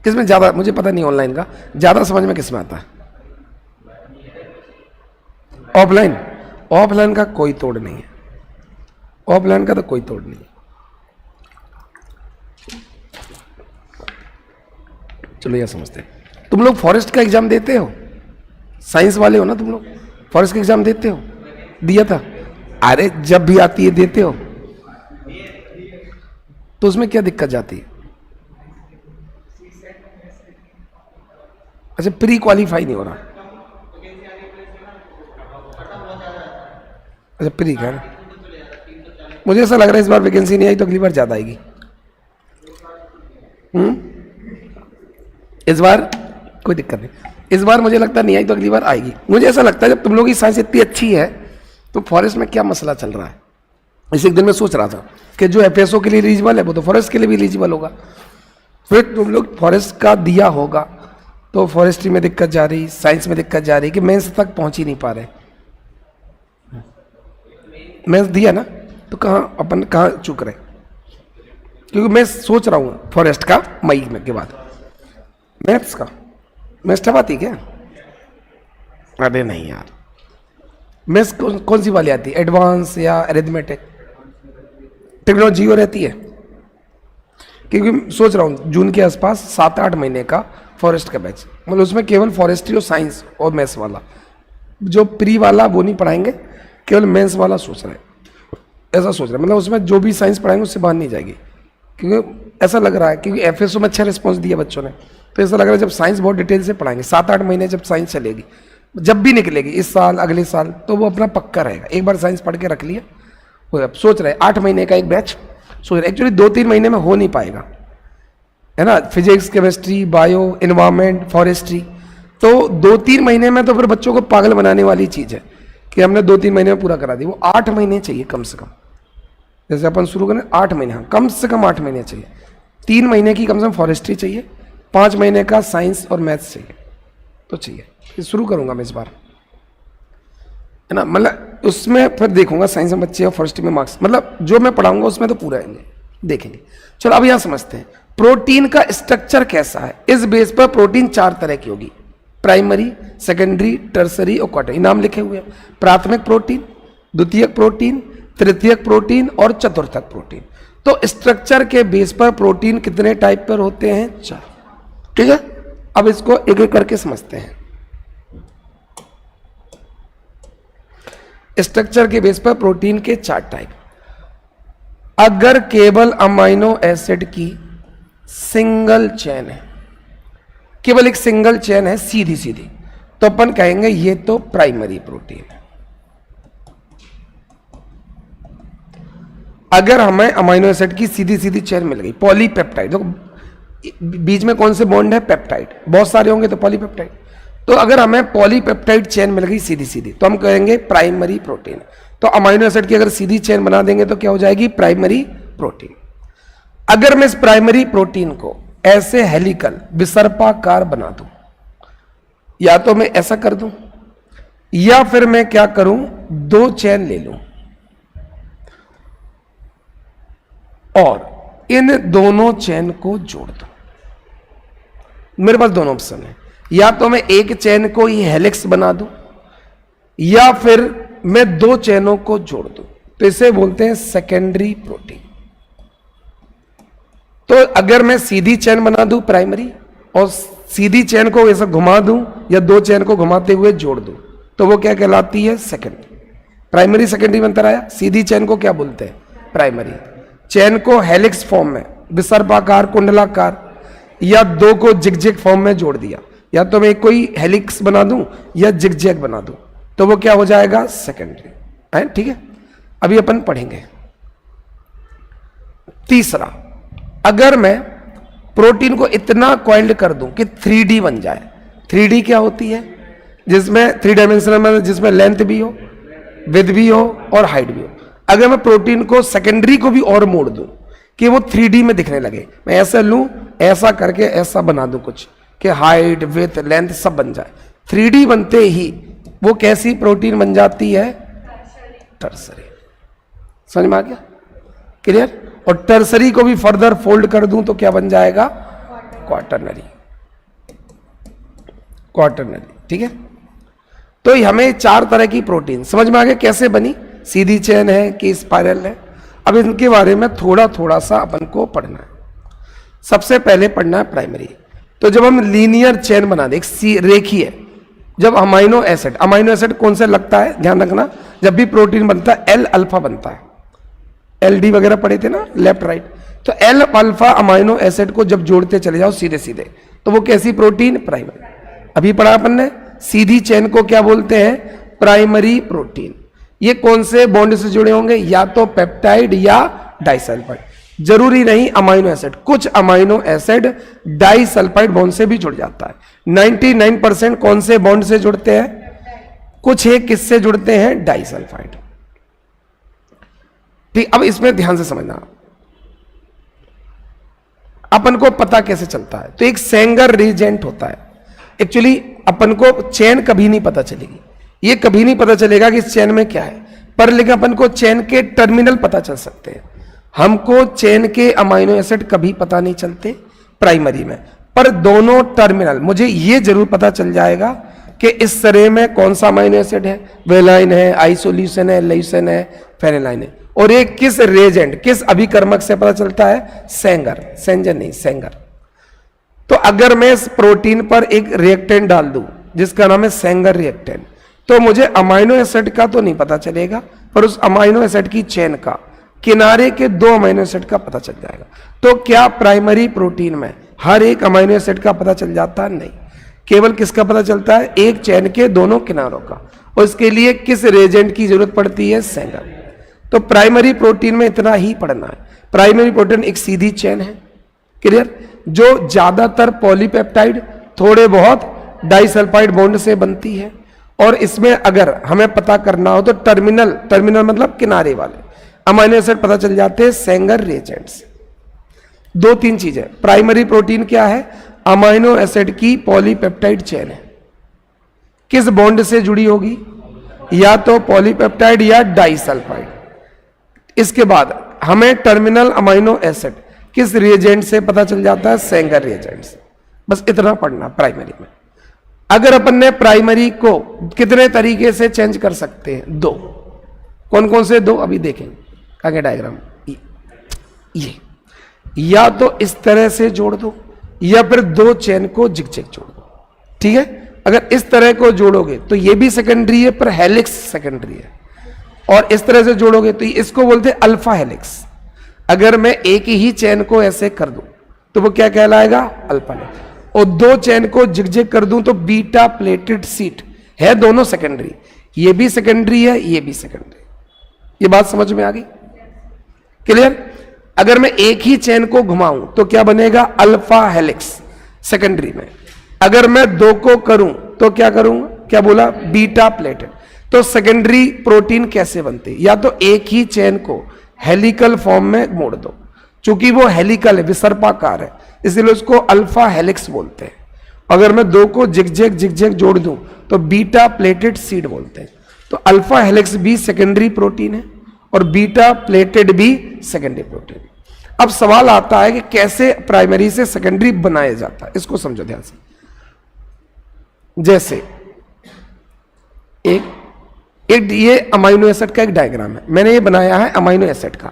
किस में ज्यादा, मुझे पता नहीं ऑनलाइन का ज्यादा समझ में किस में आता है? ऑफलाइन। ऑफलाइन का कोई तोड़ नहीं है, ऑफलाइन का तो कोई तोड़ नहीं है। चलो यह समझते हैं। तुम लोग फॉरेस्ट का एग्जाम देते हो, साइंस वाले हो ना तुम लोग, फॉरेस्ट का एग्जाम देते हो? दिया था? अरे जब भी आती है देते हो, तो उसमें क्या दिक्कत जाती है? अच्छा, प्री क्वालिफाई नहीं हो रहा। अच्छा प्री क्या, मुझे ऐसा लग रहा है इस बार वैकेंसी नहीं आई तो अगली बार ज्यादा आएगी। इस बार कोई दिक्कत नहीं, इस बार मुझे लगता नहीं आई तो अगली बार आएगी। मुझे ऐसा लगता है जब तुम लोगों की साइंस इतनी अच्छी है तो फॉरेस्ट में क्या मसला चल रहा है। इसी एक दिन मैं सोच रहा था कि जो एफएसओ के लिए एलिजिबल है वो तो फॉरेस्ट के लिए भी एलिजिबल होगा। फिर तुम लोग फॉरेस्ट का दिया होगा तो फॉरेस्ट्री में दिक्कत जा रही, साइंस में दिक्कत जा रही कि मेंस तक पहुंच ही नहीं पा रहे। मैथ्स दिया ना, तो कहाँ अपन कहाँ चूक रहे? क्योंकि मैं सोच रहा हूँ फॉरेस्ट का मई में के बाद। मैथ्स का मैथ्स टफ आती क्या? अरे नहीं यार, मैथ्स कौन सी वाली आती है, एडवांस या अरिथमेटिक? टेक्नोलॉजी रहती है। क्योंकि सोच रहा हूँ जून के आसपास 7-8 महीने का फॉरेस्ट का बैच, मतलब उसमें केवल फॉरेस्ट्री और साइंस और मैथ्स वाला, जो प्री वाला वो नहीं पढ़ाएंगे, केवल मैथ्स वाला सोच रहे हैं, ऐसा सोच रहे हैं। मतलब उसमें जो भी साइंस पढ़ाएंगे उससे बाहर नहीं जाएगी, क्योंकि ऐसा लग रहा है, क्योंकि एफएसओ में अच्छा रिस्पॉन्स दिया बच्चों ने, तो ऐसा लग रहा है जब साइंस बहुत डिटेल से पढ़ाएंगे 7-8 महीने, जब साइंस चलेगी, जब भी निकलेगी इस साल अगले साल, तो वो अपना पक्का रहेगा। एक बार साइंस पढ़ के रख लिया, वो अब सोच रहे 8 महीने का एक बैच सोच रहे। एक्चुअली 2-3 महीने में हो नहीं पाएगा, है ना, physics, chemistry, bio, environment, forestry, तो 2-3 महीने में तो फिर बच्चों को पागल बनाने वाली चीज़ है कि हमने 2-3 महीने में पूरा करा दी। वो 8 महीने चाहिए कम से कम, जैसे अपन शुरू करें 8 महीने, हाँ कम से कम 8 महीने चाहिए। 3 महीने की कम से कम फॉरेस्ट्री चाहिए, 5 महीने का साइंस और मैथ्स चाहिए, तो चाहिए। शुरू करूंगा मैं इस बार, है ना, मतलब उसमें फिर देखूंगा साइंस में बच्चे और फॉरेस्ट्री में मार्क्स, मतलब जो मैं पढ़ाऊंगा उसमें तो पूरा आएंगे, देखेंगे। चलो अब यहां समझते हैं प्रोटीन का स्ट्रक्चर कैसा है। इस बेस पर प्रोटीन 4 तरह की होगी, प्राइमरी, सेकेंडरी, टर्सरी और क्वार्टरी, नाम लिखे हुए हैं। प्राथमिक प्रोटीन, द्वितीयक प्रोटीन, तृतीयक प्रोटीन और चतुर्थक प्रोटीन। तो स्ट्रक्चर के बेस पर प्रोटीन कितने टाइप पर होते हैं? 4, ठीक है। अब इसको एक एक करके समझते हैं। स्ट्रक्चर के बेस पर प्रोटीन के 4 टाइप। अगर केवल अमाइनो एसिड की सिंगल चेन है, केवल एक सिंगल चेन है सीधी सीधी, तो अपन कहेंगे ये तो प्राइमरी प्रोटीन है। अगर हमें अमाइनो एसिड की सीधी सीधी चेन मिल गई, पॉलीपेप्टाइड, देखो बीच में कौन से बॉन्ड है? पेप्टाइड, बहुत सारे होंगे तो पॉलीपेप्टाइड। तो अगर हमें पॉलीपेप्टाइड चेन मिल गई सीधी सीधी, तो हम कहेंगे प्राइमरी प्रोटीन। तो अमाइनो एसिड की अगर सीधी चेन बना देंगे तो क्या हो जाएगी? Primary protein. अगर मैं इस प्राइमरी प्रोटीन को ऐसे हेलिकल विसर्पाकार बना दूं, या तो मैं ऐसा कर दूं, या फिर मैं क्या करूं, 2 चेन ले लूं और इन दोनों चेन को जोड़ दूं। मेरे पास दोनों ऑप्शन है, या तो मैं एक चेन को ही हेलिक्स बना दूं, या फिर मैं 2 चेनों को जोड़ दूं, तो इसे बोलते हैं सेकेंडरी प्रोटीन। तो अगर मैं सीधी चेन बना दूं प्राइमरी, और सीधी चेन को ऐसा घुमा दूं या 2 चेन को घुमाते हुए जोड़ दूं, तो वो क्या कहलाती है? सेकेंडरी। प्राइमरी सेकेंडरी बनता रहा। सीधी चेन को क्या बोलते हैं? प्राइमरी। चेन को हेलिक्स फॉर्म में, विसर्पाकार, कुंडलाकार, या 2 को जिगजैग फॉर्म में जोड़ दिया, या तो मैं कोई हेलिक्स बना दूं या जिगजैग बना दूं, तो वो क्या हो जाएगा? सेकेंडरी है, ठीक है। अभी अपन पढ़ेंगे तीसरा। अगर मैं प्रोटीन को इतना कॉइल्ड कर दूं कि 3D बन जाए। 3D क्या होती है? जिसमें 3 डायमेंशनल में, जिसमें लेंथ भी हो, विड्थ भी हो और हाइट भी हो। अगर मैं प्रोटीन को सेकेंडरी को भी और मोड़ दूं कि वो 3D में दिखने लगे, मैं ऐसा लूं, ऐसा करके ऐसा बना दूं कुछ कि हाइट, विड्थ, लेंथ सब बन जाए, 3D बनते ही वो कैसी प्रोटीन बन जाती है? टर्सरी। समझ में आ गया? क्लियर? और टर्सरी को भी फर्दर फोल्ड कर दूं तो क्या बन जाएगा? क्वार्टरनरी। क्वार्टरनरी, ठीक है। तो हमें 4 तरह की प्रोटीन समझ में आ गया कैसे बनी, सीधी चेन है कि स्पाइरल है। अब इनके बारे में थोड़ा थोड़ा सा अपन को पढ़ना है। सबसे पहले पढ़ना है प्राइमरी। तो जब हम लीनियर चेन बना दे, रेखीय, जब अमाइनो एसिड कौन से लगता है? ध्यान रखना, जब भी प्रोटीन बनता है एल अल्फा बनता है। LD वगैरह पढ़े थे ना, लेफ्ट राइट। तो एल अल्फा अमाइनो एसिड को जब जोड़ते चले जाओ सीधे सीधे, तो वो कैसी प्रोटीन? प्राइमरी। अभी पढ़ा अपन ने, सीधी चेन को क्या बोलते हैं? Primary protein. ये कौन से बॉन्ड से जुड़े होंगे? या तो पेप्टाइड या डाइसल्फाइड। जरूरी नहीं अमाइनो एसिड, कुछ अमाइनो एसिड डाइसल्फाइड बॉन्ड से भी जुड़ जाता है। 99% कौन से बॉन्ड से जुड़ते हैं? कुछ एक किससे जुड़ते हैं? डाइसल्फाइड। ठीक, अब इसमें ध्यान से समझना, अपन को पता कैसे चलता है? तो एक सेंगर रिएजेंट होता है। एक्चुअली अपन को चेन कभी नहीं पता चलेगी, ये कभी नहीं पता चलेगा कि इस चेन में क्या है। पर लेकिन अपन को चेन के टर्मिनल पता चल सकते हैं। हमको चेन के अमाइनो एसिड कभी पता नहीं चलते प्राइमरी में, पर दोनों टर्मिनल मुझे ये जरूर पता चल जाएगा कि इस तरह में कौन सा अमाइनो एसिड है, वेलाइन है, आइसोल्यूसिन है, लयूसिन है, फेनिलाइन है, और एक किस रेजेंट, किस अभिकर्मक से पता चलता है, सेंगर, सेंजन नहीं, सेंगर। तो अगर मैं इस प्रोटीन पर एक रिएक्टेंट डाल दूं जिसका नाम है सेंगर रिएक्टेंट, तो मुझे अमाइनो एसिड का तो नहीं पता चलेगा, पर उस अमाइनो एसिड की चेन का, किनारे के 2 अमाइनो एसिड का पता चल जाएगा। तो क्या प्राइमरी प्रोटीन में हर एक अमाइनो एसिड का पता चल जाता है? नहीं, केवल किसका पता चलता है, एक चेन के दोनों किनारों का, और इसके लिए किस रेजेंट की जरूरत पड़ती है, सेंगर। तो प्राइमरी प्रोटीन में इतना ही पढ़ना है। प्राइमरी प्रोटीन एक सीधी चेन है, क्लियर, जो ज्यादातर पॉलीपेप्टाइड, थोड़े बहुत डाइसल्फाइड बॉन्ड से बनती है, और इसमें अगर हमें पता करना हो तो टर्मिनल मतलब किनारे वाले अमाइनो एसिड पता चल जाते हैं सेंगर रिएजेंट्स। 2-3 चीजें, प्राइमरी प्रोटीन क्या है, अमाइनो एसिड की पॉलीपेप्टाइड चेन है, किस बॉन्ड से जुड़ी होगी, या तो पॉलीपेप्टाइड या डाइसल्फाइड। इसके बाद हमें टर्मिनल अमाइनो एसिड किस रिएजेंट से पता चल जाता है, सेंगर रिएजेंट से। बस इतना पढ़ना प्राइमरी में। अगर अपन ने प्राइमरी को कितने तरीके से चेंज कर सकते हैं, 2। कौन कौन से 2 अभी देखेंगे, आगे डायग्राम। ये या तो इस तरह से जोड़ दो, या फिर 2 चेन को जिग-जैग जोड़ दो, ठीक है। अगर इस तरह को जोड़ोगे तो ये भी सेकेंडरी है, पर हेलिक्स सेकेंडरी है, और इस तरह से जोड़ोगे तो इसको बोलते हैं अल्फा हेलिक्स। अगर मैं एक ही चेन को ऐसे कर दूं तो वो क्या कहलाएगा, अल्फा हेलिक्स, और 2 चेन को जिग-जैग कर दूं तो बीटा प्लेटेड सीट है, दोनों सेकेंडरी, ये भी सेकेंडरी है, ये भी सेकेंडरी। ये बात समझ में आ गई, क्लियर। अगर मैं एक ही चेन को घुमाऊं तो क्या बनेगा, अल्फा हेलिक्स सेकेंडरी में। अगर मैं 2 को करूं तो क्या करूंगा, क्या बोला, बीटा प्लेटेड। तो सेकेंडरी प्रोटीन कैसे बनते, या तो एक ही चेन को हेलिकल फॉर्म में मोड़ दो, चूंकि वो हेलिकल है, विसर्पाकार है, इसलिए उसको अल्फा हेलिक्स बोलते हैं। अगर मैं 2 को जिग-जैग जोड़ दूं तो बीटा प्लेटेड सीड बोलते हैं। तो अल्फा हेलिक्स भी सेकेंडरी प्रोटीन है, और बीटा प्लेटेड भी सेकेंडरी प्रोटीन। अब सवाल आता है कि कैसे प्राइमरी से सेकेंडरी बनाया जाता है, इसको समझो ध्यान से। जैसे एक ये अमाइनो एसिड का एक डायग्राम है, मैंने ये बनाया है अमाइनो एसिड का।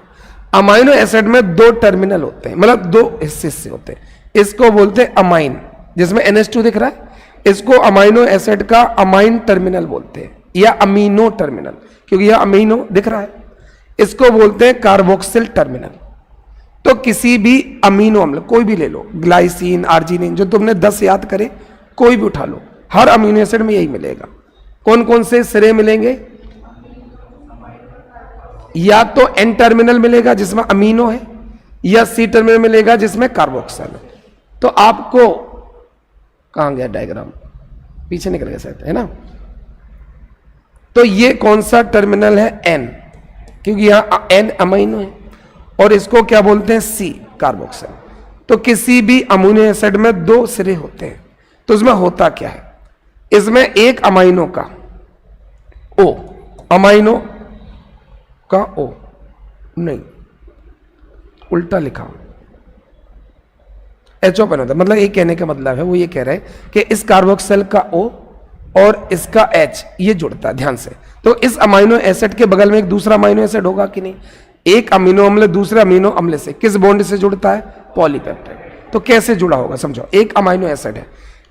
अमाइनो एसिड में 2 टर्मिनल होते हैं, मतलब 2 हिस्से होते हैं। इसको बोलते हैं अमाइन, जिसमें NH2 दिख रहा है, इसको अमाइनो एसिड का अमाइन टर्मिनल बोलते हैं, या अमीनो टर्मिनल, क्योंकि यह अमीनो दिख रहा है। इसको बोलते हैं कार्बोक्सिल टर्मिनल। तो किसी भी अमीनो अम्ल कोई भी ले लो, ग्लाइसिन, आर्जिनिन, जो तुमने 10 याद करे, कोई भी उठा लो, हर अमीनो एसिड में यही मिलेगा। कौन कौन से सिरे मिलेंगे, या तो एन टर्मिनल मिलेगा जिसमें अमीनो है, या सी टर्मिनल मिलेगा जिसमें कार्बोक्सिल है। तो आपको कहां गया डायग्राम, पीछे निकल गया शायद, है ना। तो ये कौन सा टर्मिनल है, एन, क्योंकि यहां एन अमीनो है, और इसको क्या बोलते हैं, सी, कार्बोक्सिल। तो किसी भी अमीनो एसिड में 2 सिरे होते हैं। तो इसमें होता क्या है, इसमें एक अमाइनो का ओ, अमाइनो का ओ नहीं, उल्टा लिखा, HO होता है। मतलब ये कहने का मतलब है, वो ये कह रहे हैं कि इस कार्बोक्सिल का O और इसका H ये जुड़ता है, ध्यान से। तो इस अमीनो एसिड के बगल में एक दूसरा अमीनो एसिड होगा कि नहीं, एक अमीनो अम्ल दूसरे अमीनो अम्ल से किस बॉन्ड से जुड़ता है, पॉलीपेप्टाइड। तो कैसे जुड़ा होगा समझो, एक अमीनो एसिड है,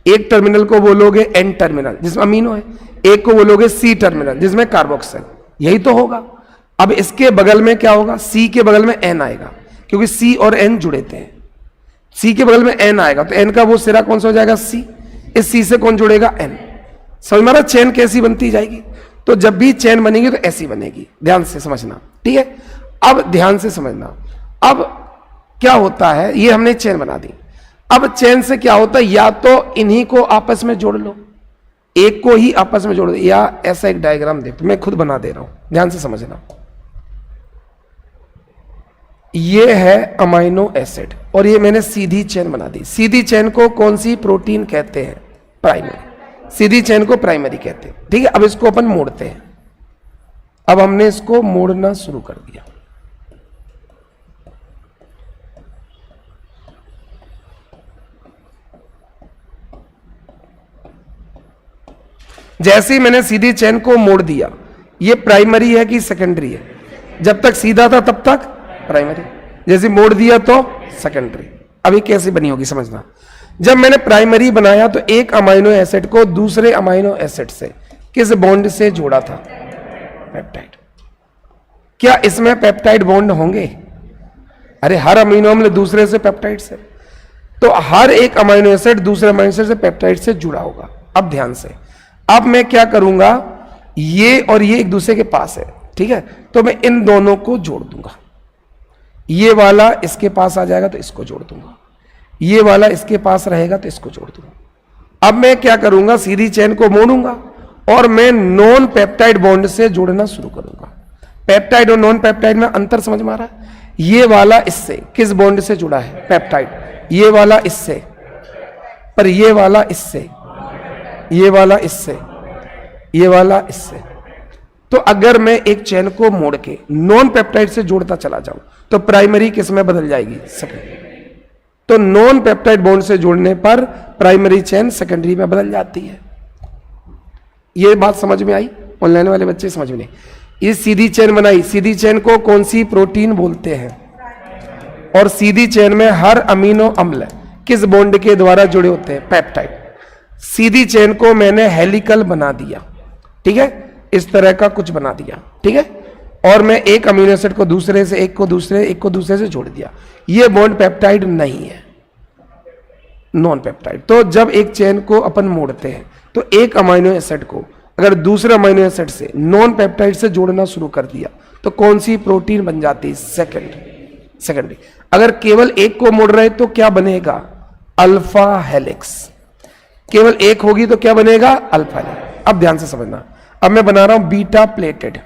एक टर्मिनल को बोलोगे एन टर्मिनल जिसमें अमीनो है, एक को बोलोगे सी टर्मिनल जिसमें कार्बोक्सिल, यही तो होगा। अब इसके बगल में क्या होगा, सी के बगल में एन आएगा, क्योंकि सी और एन जुड़े थे। सी के बगल में एन आएगा तो एन का वो सिरा कौन सा हो जाएगा, सी। इस सी से कौन जुड़ेगा, एन। समझ में आ रहा, चेन कैसी बनती जाएगी। तो जब भी चेन बनेगी तो ऐसी बनेगी, ध्यान से समझना, ठीक है। अब ध्यान से समझना, अब क्या होता है, ये हमने चेन बना दी। अब चेन से क्या होता है, या तो इन्हीं को आपस में जोड़ लो, एक को ही आपस में जोड़ दो, या ऐसा एक डायग्राम देखो, मैं खुद बना दे रहा हूं, ध्यान से समझना। ये है अमाइनो एसिड, और ये मैंने सीधी चेन बना दी। सीधी चेन को कौन सी प्रोटीन कहते हैं, प्राइमरी। सीधी चेन को प्राइमरी कहते हैं, ठीक है। अब इसको अपन मोड़ते हैं, अब हमने इसको मोड़ना शुरू कर दिया। जैसे ही मैंने सीधी चेन को मोड़ दिया, ये प्राइमरी है कि सेकेंडरी है? जब तक सीधा था तब तक प्राइमरी, जैसे मोड़ दिया तो सेकेंडरी। अभी कैसे बनी होगी समझना। जब मैंने प्राइमरी बनाया तो एक अमाइनो एसिड को दूसरे अमाइनो एसिड से किस बॉन्ड से जोड़ा था? पेप्टाइड। क्या इसमें पेप्टाइड बॉन्ड होंगे? अरे हर अमीनो अम्ल दूसरे से पेप्टाइड से, तो हर एक अमाइनो एसिड दूसरे अमाइनो एसिड से पेप्टाइड से जुड़ा होगा। अब ध्यान से, अब मैं क्या करूंगा, ये और ये एक दूसरे के पास है, ठीक है, तो मैं इन दोनों को जोड़ दूंगा। ये वाला इसके पास आ जाएगा तो इसको जोड़ दूंगा, ये वाला इसके पास रहेगा तो इसको जोड़ दूंगा। अब मैं क्या करूंगा, सीधी चेन को मोड़ूंगा और मैं नॉन पेप्टाइड बॉन्ड से जोड़ना शुरू करूंगा। पेप्टाइड और नॉन पेप्टाइड में अंतर समझ में आ रहा है? ये वाला इससे किस बॉन्ड से जुड़ा है? पेप्टाइड। ये वाला इससे, पर ये वाला इससे, ये वाला इससे, ये वाला इससे। तो अगर मैं एक चेन को मोड़ के नॉन पेप्टाइड से जोड़ता चला जाऊं तो प्राइमरी किस में बदल जाएगी? सेकेंडरी। तो नॉन पेप्टाइड बॉन्ड से जोड़ने पर प्राइमरी चेन सेकेंडरी में बदल जाती है। ये बात समझ में आई? ऑनलाइन वाले बच्चे समझ में नहीं। ये सीधी चेन बनाई, सीधी चेन को कौन सी प्रोटीन बोलते हैं? और सीधी चेन में हर अमीनो अम्ल किस बॉन्ड के द्वारा जुड़े होते हैं? पेप्टाइड। सीधी चेन को मैंने हेलिकल बना दिया, ठीक है, इस तरह का कुछ बना दिया, ठीक है, और मैं एक अमीनो एसिड को दूसरे से, एक को दूसरे से जोड़ दिया। ये बॉन्ड पेप्टाइड नहीं है, नॉन पेप्टाइड। तो जब एक चेन को अपन मोड़ते हैं तो एक अमीनो एसिड को अगर दूसरे अमीनो एसिड से नॉन पेप्टाइड से जोड़ना शुरू कर दिया तो कौन सी प्रोटीन बन जाती है? सेकेंडरी। अगर केवल एक को मोड़ रहे तो क्या बनेगा? Alpha helix. केवल एक होगी तो क्या बनेगा? Alpha helix. अब ध्यान से समझना, अब मैं बना रहा हूं बीटा प्लेटेड।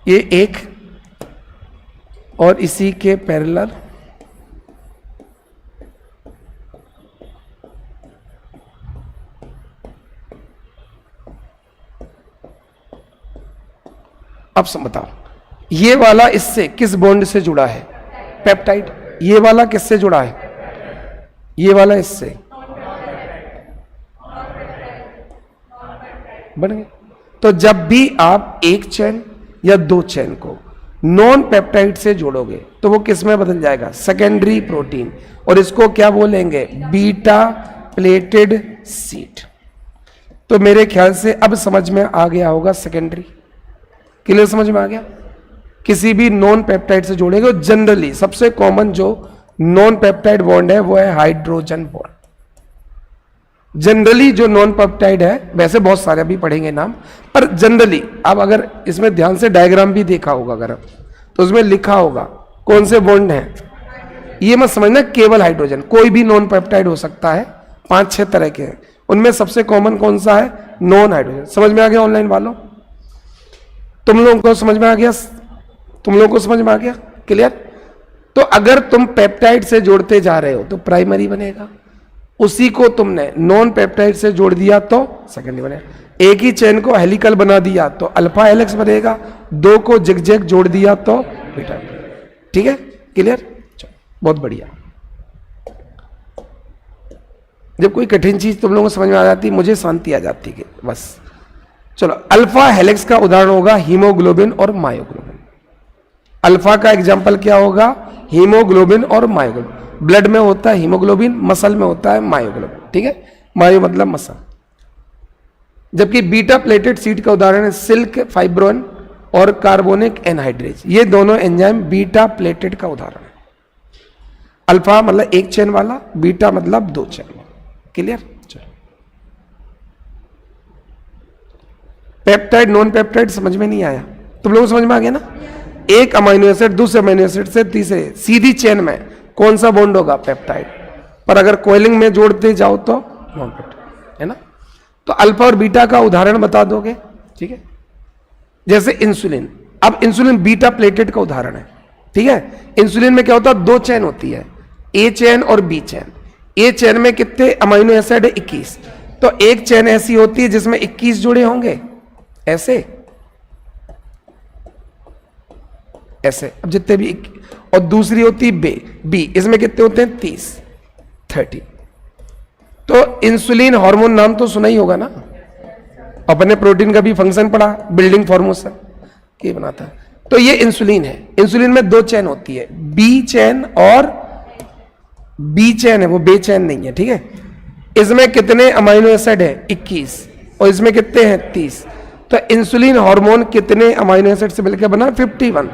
ये एक और इसी के पैरेलल अब बताओ, ये वाला इससे किस बॉन्ड से जुड़ा है? पेप्टाइड। ये वाला किससे जुड़ा है? ये वाला इससे बन गए। तो जब भी आप एक चेन या दो चेन को नॉन पेप्टाइड से जोड़ोगे तो वो किस में बदल जाएगा? Secondary protein. और इसको क्या बोलेंगे? Beta pleated seat. तो मेरे ख्याल से अब समझ में आ गया होगा सेकेंडरी। क्लियर? समझ में आ गया? किसी भी नॉन पेप्टाइड से जोड़ेंगे, जनरली सबसे कॉमन जो नॉन पेप्टाइड बॉन्ड है वो है हाइड्रोजन बॉन्ड। जनरली जो नॉन पेप्टाइड है, वैसे बहुत सारे अभी पढ़ेंगे नाम, पर जनरली अब अगर इसमें ध्यान से डायग्राम भी देखा होगा अगर आप, तो उसमें लिखा होगा कौन से बॉन्ड हैं। ये मत समझना केवल हाइड्रोजन, कोई भी नॉन पेप्टाइड हो सकता है, 5-6 तरह के हैं, उनमें सबसे कॉमन कौन सा है? Non hydrogen. समझ में आ गया ऑनलाइन वालों? तुम लोगों को समझ में आ गया? तुम लोगों को समझ में आ गया? क्लियर? तो अगर तुम पेप्टाइड से जोड़ते जा रहे हो तो प्राइमरी बनेगा, उसी को तुमने नॉन पेप्टाइड से जोड़ दिया तो सेकेंडरी बनेगा। एक ही चेन को हेलिकल बना दिया तो अल्फा हेलिक्स बनेगा, दो को जिगजैग जोड़ दिया तो बीटा। ठीक है? क्लियर? बहुत बढ़िया। जब कोई कठिन चीज तुम लोगों को समझ में आ जाती, मुझे शांति आ जाती है बस। चलो, अल्फा हेलिक्स का उदाहरण होगा हीमोग्लोबिन और मायोग्लोबिन। अल्फा का एग्जाम्पल क्या होगा? हीमोग्लोबिन और मायोग्लोबिन। ब्लड में होता है हीमोग्लोबिन, मसल में होता है मायोग्लोबिन। ठीक है? मायो मतलब मसल। जबकि बीटा प्लेटेड सीट का उदाहरण है सिल्क फाइब्रोन और कार्बोनिक एनहाइड्रेज। ये दोनों एंजाइम बीटा प्लेटेड का उदाहरण है। अल्फा मतलब एक चेन वाला, बीटा मतलब दो चेन वाला। क्लियर? पेप्टाइड नॉन पेप्टाइड समझ में नहीं आया? तुम लोगों को समझ में आ गया ना? एक अमीनो एसिड दूसरे अमीनो एसिड से तीसरे सीधी चेन में कौन सा बॉन्ड होगा? पेप्टाइड। पर अगर कोइलिंग में जोड़ते जाओ तो नॉन पेप्टाइड, है ना? तो अल्फा और बीटा का उदाहरण बता दोगे? ठीक है? जैसे इंसुलिन। अब इंसुलिन बीटा प्लेटेड का उदाहरण है। ठीक है? इंसुलिन में क्या होता है? दो चेन होती है, ए चेन और बी चेन। ए चेन में कितने अमीनो एसिड है? 21। तो एक चेन ऐसी होती है जिसमें 21 जुड़े होंगे, ऐसे ऐसे, अब जितने भी, और दूसरी होती है बी, इसमें कितने होते हैं? 30। तो इंसुलिन हार्मोन नाम तो सुना ही होगा ना, अपने प्रोटीन का भी फंक्शन पढ़ा, बिल्डिंग फॉर्मोशन ये बनाता है। तो ये इंसुलिन है। इंसुलिन में 2 चेन होती है, बी चेन और बी चेन है, वो बे चेन नहीं है, ठीक है। इसमें कितने अमीनो एसिड है? 21, और इसमें कितने हैं? 30। तो इंसुलिन हार्मोन कितने अमीनो एसिड से मिलकर बना? 51।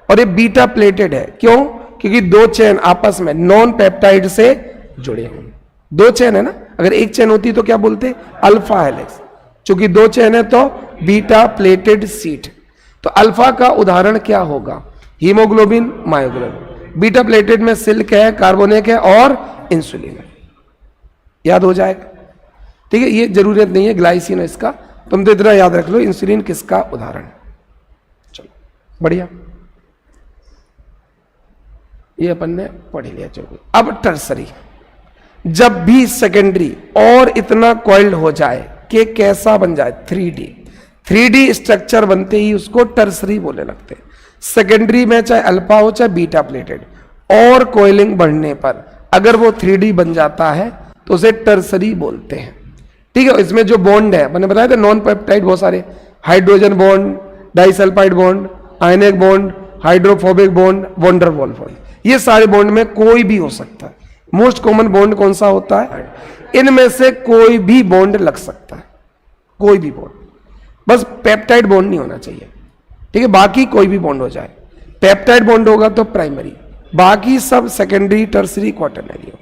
और ये बीटा प्लेटेड है, क्यों? क्योंकि 2 चेन आपस में नॉन पेप्टाइड से जुड़े हैं। 2 चेन है ना, अगर एक चेन होती तो क्या बोलते? Alpha helix. चूंकि 2 चेन है तो बीटा प्लेटेड सीट। तो अल्फा का उदाहरण क्या होगा? Haemoglobin, myoglobin. बीटा प्लेटेड में सिल्क है, कार्बोनिक है और इंसुलिन है। याद हो जाएगा, ठीक है। ये जरूरत नहीं है ग्लाइसिन है इसका, तुम तो इतना याद रख लो इंसुलिन किसका उदाहरण। चलो बढ़िया, ये अपन ने पढ़ लिया। चलो अब टर्सरी। जब भी सेकेंडरी और इतना कॉइल्ड हो जाए कि कैसा बन जाए? 3D स्ट्रक्चर बनते ही उसको टर्सरी बोलने लगते हैं। सेकेंडरी में चाहे अल्फा हो चाहे बीटा प्लेटेड, और कोयलिंग बढ़ने पर अगर वो 3D बन जाता है तो उसे टर्सरी बोलते हैं, ठीक है। इसमें जो बॉन्ड है, मैंने बताया था नॉन पेप्टाइड बहुत सारे, hydrogen bond, disulphide bond, ionic bond, hydrophobic bond, van der Waals bond, ये सारे बॉन्ड में कोई भी हो सकता है। मोस्ट कॉमन बॉन्ड कौन सा होता है? इनमें से कोई भी बॉन्ड लग सकता है, कोई भी बॉन्ड, बस पेप्टाइड बॉन्ड नहीं होना चाहिए, ठीक है। बाकी कोई भी बॉन्ड हो जाए, पेप्टाइड बॉन्ड होगा तो प्राइमरी, बाकी सब सेकेंडरी, टर्सरी, क्वाटरनरी हो।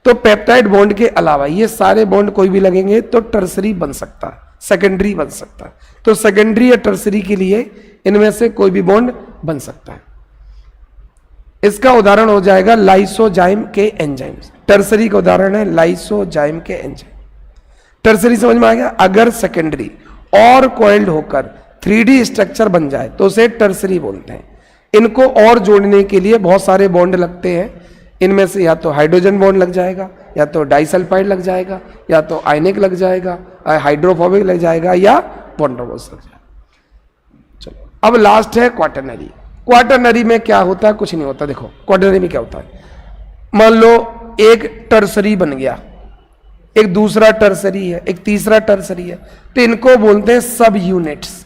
तो पेप्टाइड बॉन्ड के अलावा ये सारे बॉन्ड कोई भी लगेंगे तो टर्सरी बन सकता है, सेकेंडरी बन सकता है। तो सेकेंडरी या टर्सरी के लिए इनमें से कोई भी बॉन्ड बन सकता है। इसका उदाहरण हो जाएगा लाइसोजाइम के एंजाइम्स। टर्सरी का उदाहरण है लाइसोजाइम के एंजाइम। टर्सरी समझ में आ गया? अगर सेकेंडरी और कॉइल्ड होकर 3D स्ट्रक्चर बन जाए तो उसे टर्सरी बोलते हैं। इनको और जोड़ने के लिए बहुत सारे बॉन्ड लगते हैं। इनमें से या तो हाइड्रोजन बॉन्ड लग जाएगा, या तो डाइसल्फाइड लग जाएगा, या तो आयनिक लग जाएगा, हाइड्रोफोबिक लग जाएगा, या वंडरवॉल्स लग जाएगा। चलो अब लास्ट है क्वाटरनरी। क्वाटरनरी में क्या होता है? कुछ नहीं होता। देखो क्वाटरनरी में क्या होता है, मान लो एक टर्सरी बन गया, एक दूसरा टर्सरी है, एक तीसरा टर्सरी है, तो इनको बोलते हैं सब यूनिट्स।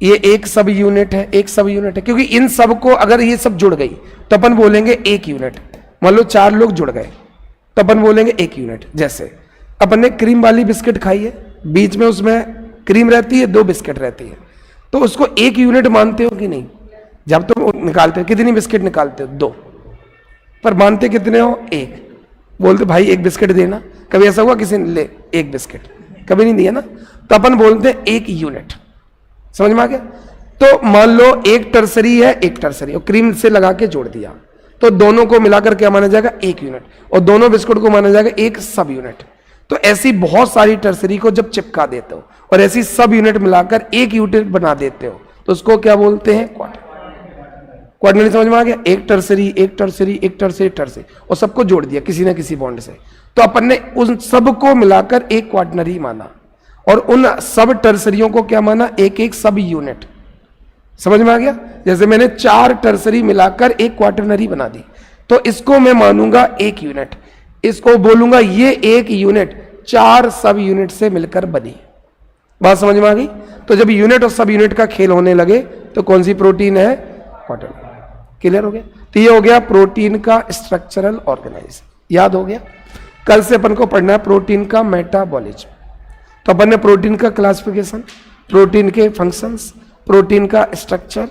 ये एक सब यूनिट है, एक सब यूनिट है, क्योंकि इन सब को अगर ये सब जुड़ गई तो अपन बोलेंगे एक यूनिट। मान लो 4 लोग जुड़ गए तो अपन बोलेंगे एक यूनिट। जैसे अपन ने क्रीम वाली बिस्किट खाई है, बीच में उसमें क्रीम रहती है, 2 बिस्किट रहती है, तो उसको एक यूनिट मानते हो कि नहीं? जब तुम निकालते हो, कितनी बिस्किट निकालते हो? 2, पर मानते कितने हो? 1। बोलते भाई 1 बिस्किट देना, कभी ऐसा हुआ किसी ने ले 1 बिस्किट? कभी नहीं दिया ना। तो अपन बोलते हैं 1 यूनिट। समझ में आ गया? तो मान लो एक टर्सरी है, एक टर्सरी, और क्रीम से लगा के जोड़ दिया, तो दोनों को मिलाकर क्या माना जाएगा? 1 यूनिट, और दोनों बिस्कुट को माना जाएगा 1 सब यूनिट। तो ऐसी बहुत सारी टर्सरी को जब चिपका देते हो और ऐसी सब यूनिट मिलाकर 1 यूनिट बना देते हो तो उसको क्या बोलते हैं? क्वाटरनरी। समझ में आ गया? एक टर्सरी, एक टर्सरी, एक टर्सरी, टर्सरी, और सबको जोड़ दिया किसी ना किसी बॉन्ड से, तो अपन ने उन सबको मिलाकर एक क्वाटरनरी माना, और उन सब टर्सरियों को क्या माना? एक एक सब यूनिट। समझ में आ गया? जैसे मैंने 4 टर्सरी मिलाकर एक क्वाटरनरी बना दी, तो इसको मैं मानूंगा 1 यूनिट, इसको बोलूंगा ये 1 यूनिट 4 सब यूनिट से मिलकर बनी। बात समझ में आ गई? तो जब यूनिट और सब यूनिट का खेल होने लगे तो कौन सी प्रोटीन है? क्वाटरनरी। क्लियर हो गया? तो ये हो गया प्रोटीन का स्ट्रक्चरल ऑर्गेनाइजेशन। याद हो गया? कल से अपन को पढ़ना है प्रोटीन का मेटाबॉलिज्म। तो अपन ने प्रोटीन का क्लासिफिकेशन, प्रोटीन के फंक्शंस, प्रोटीन का स्ट्रक्चर,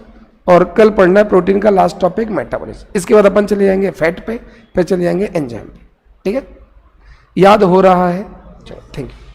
और कल पढ़ना है प्रोटीन का लास्ट टॉपिक मेटाबॉलिज्म। इसके बाद अपन चले जाएंगे फैट पे, फिर चले जाएंगे एंजाइम पे। ठीक है? याद हो रहा है? चलो थैंक यू।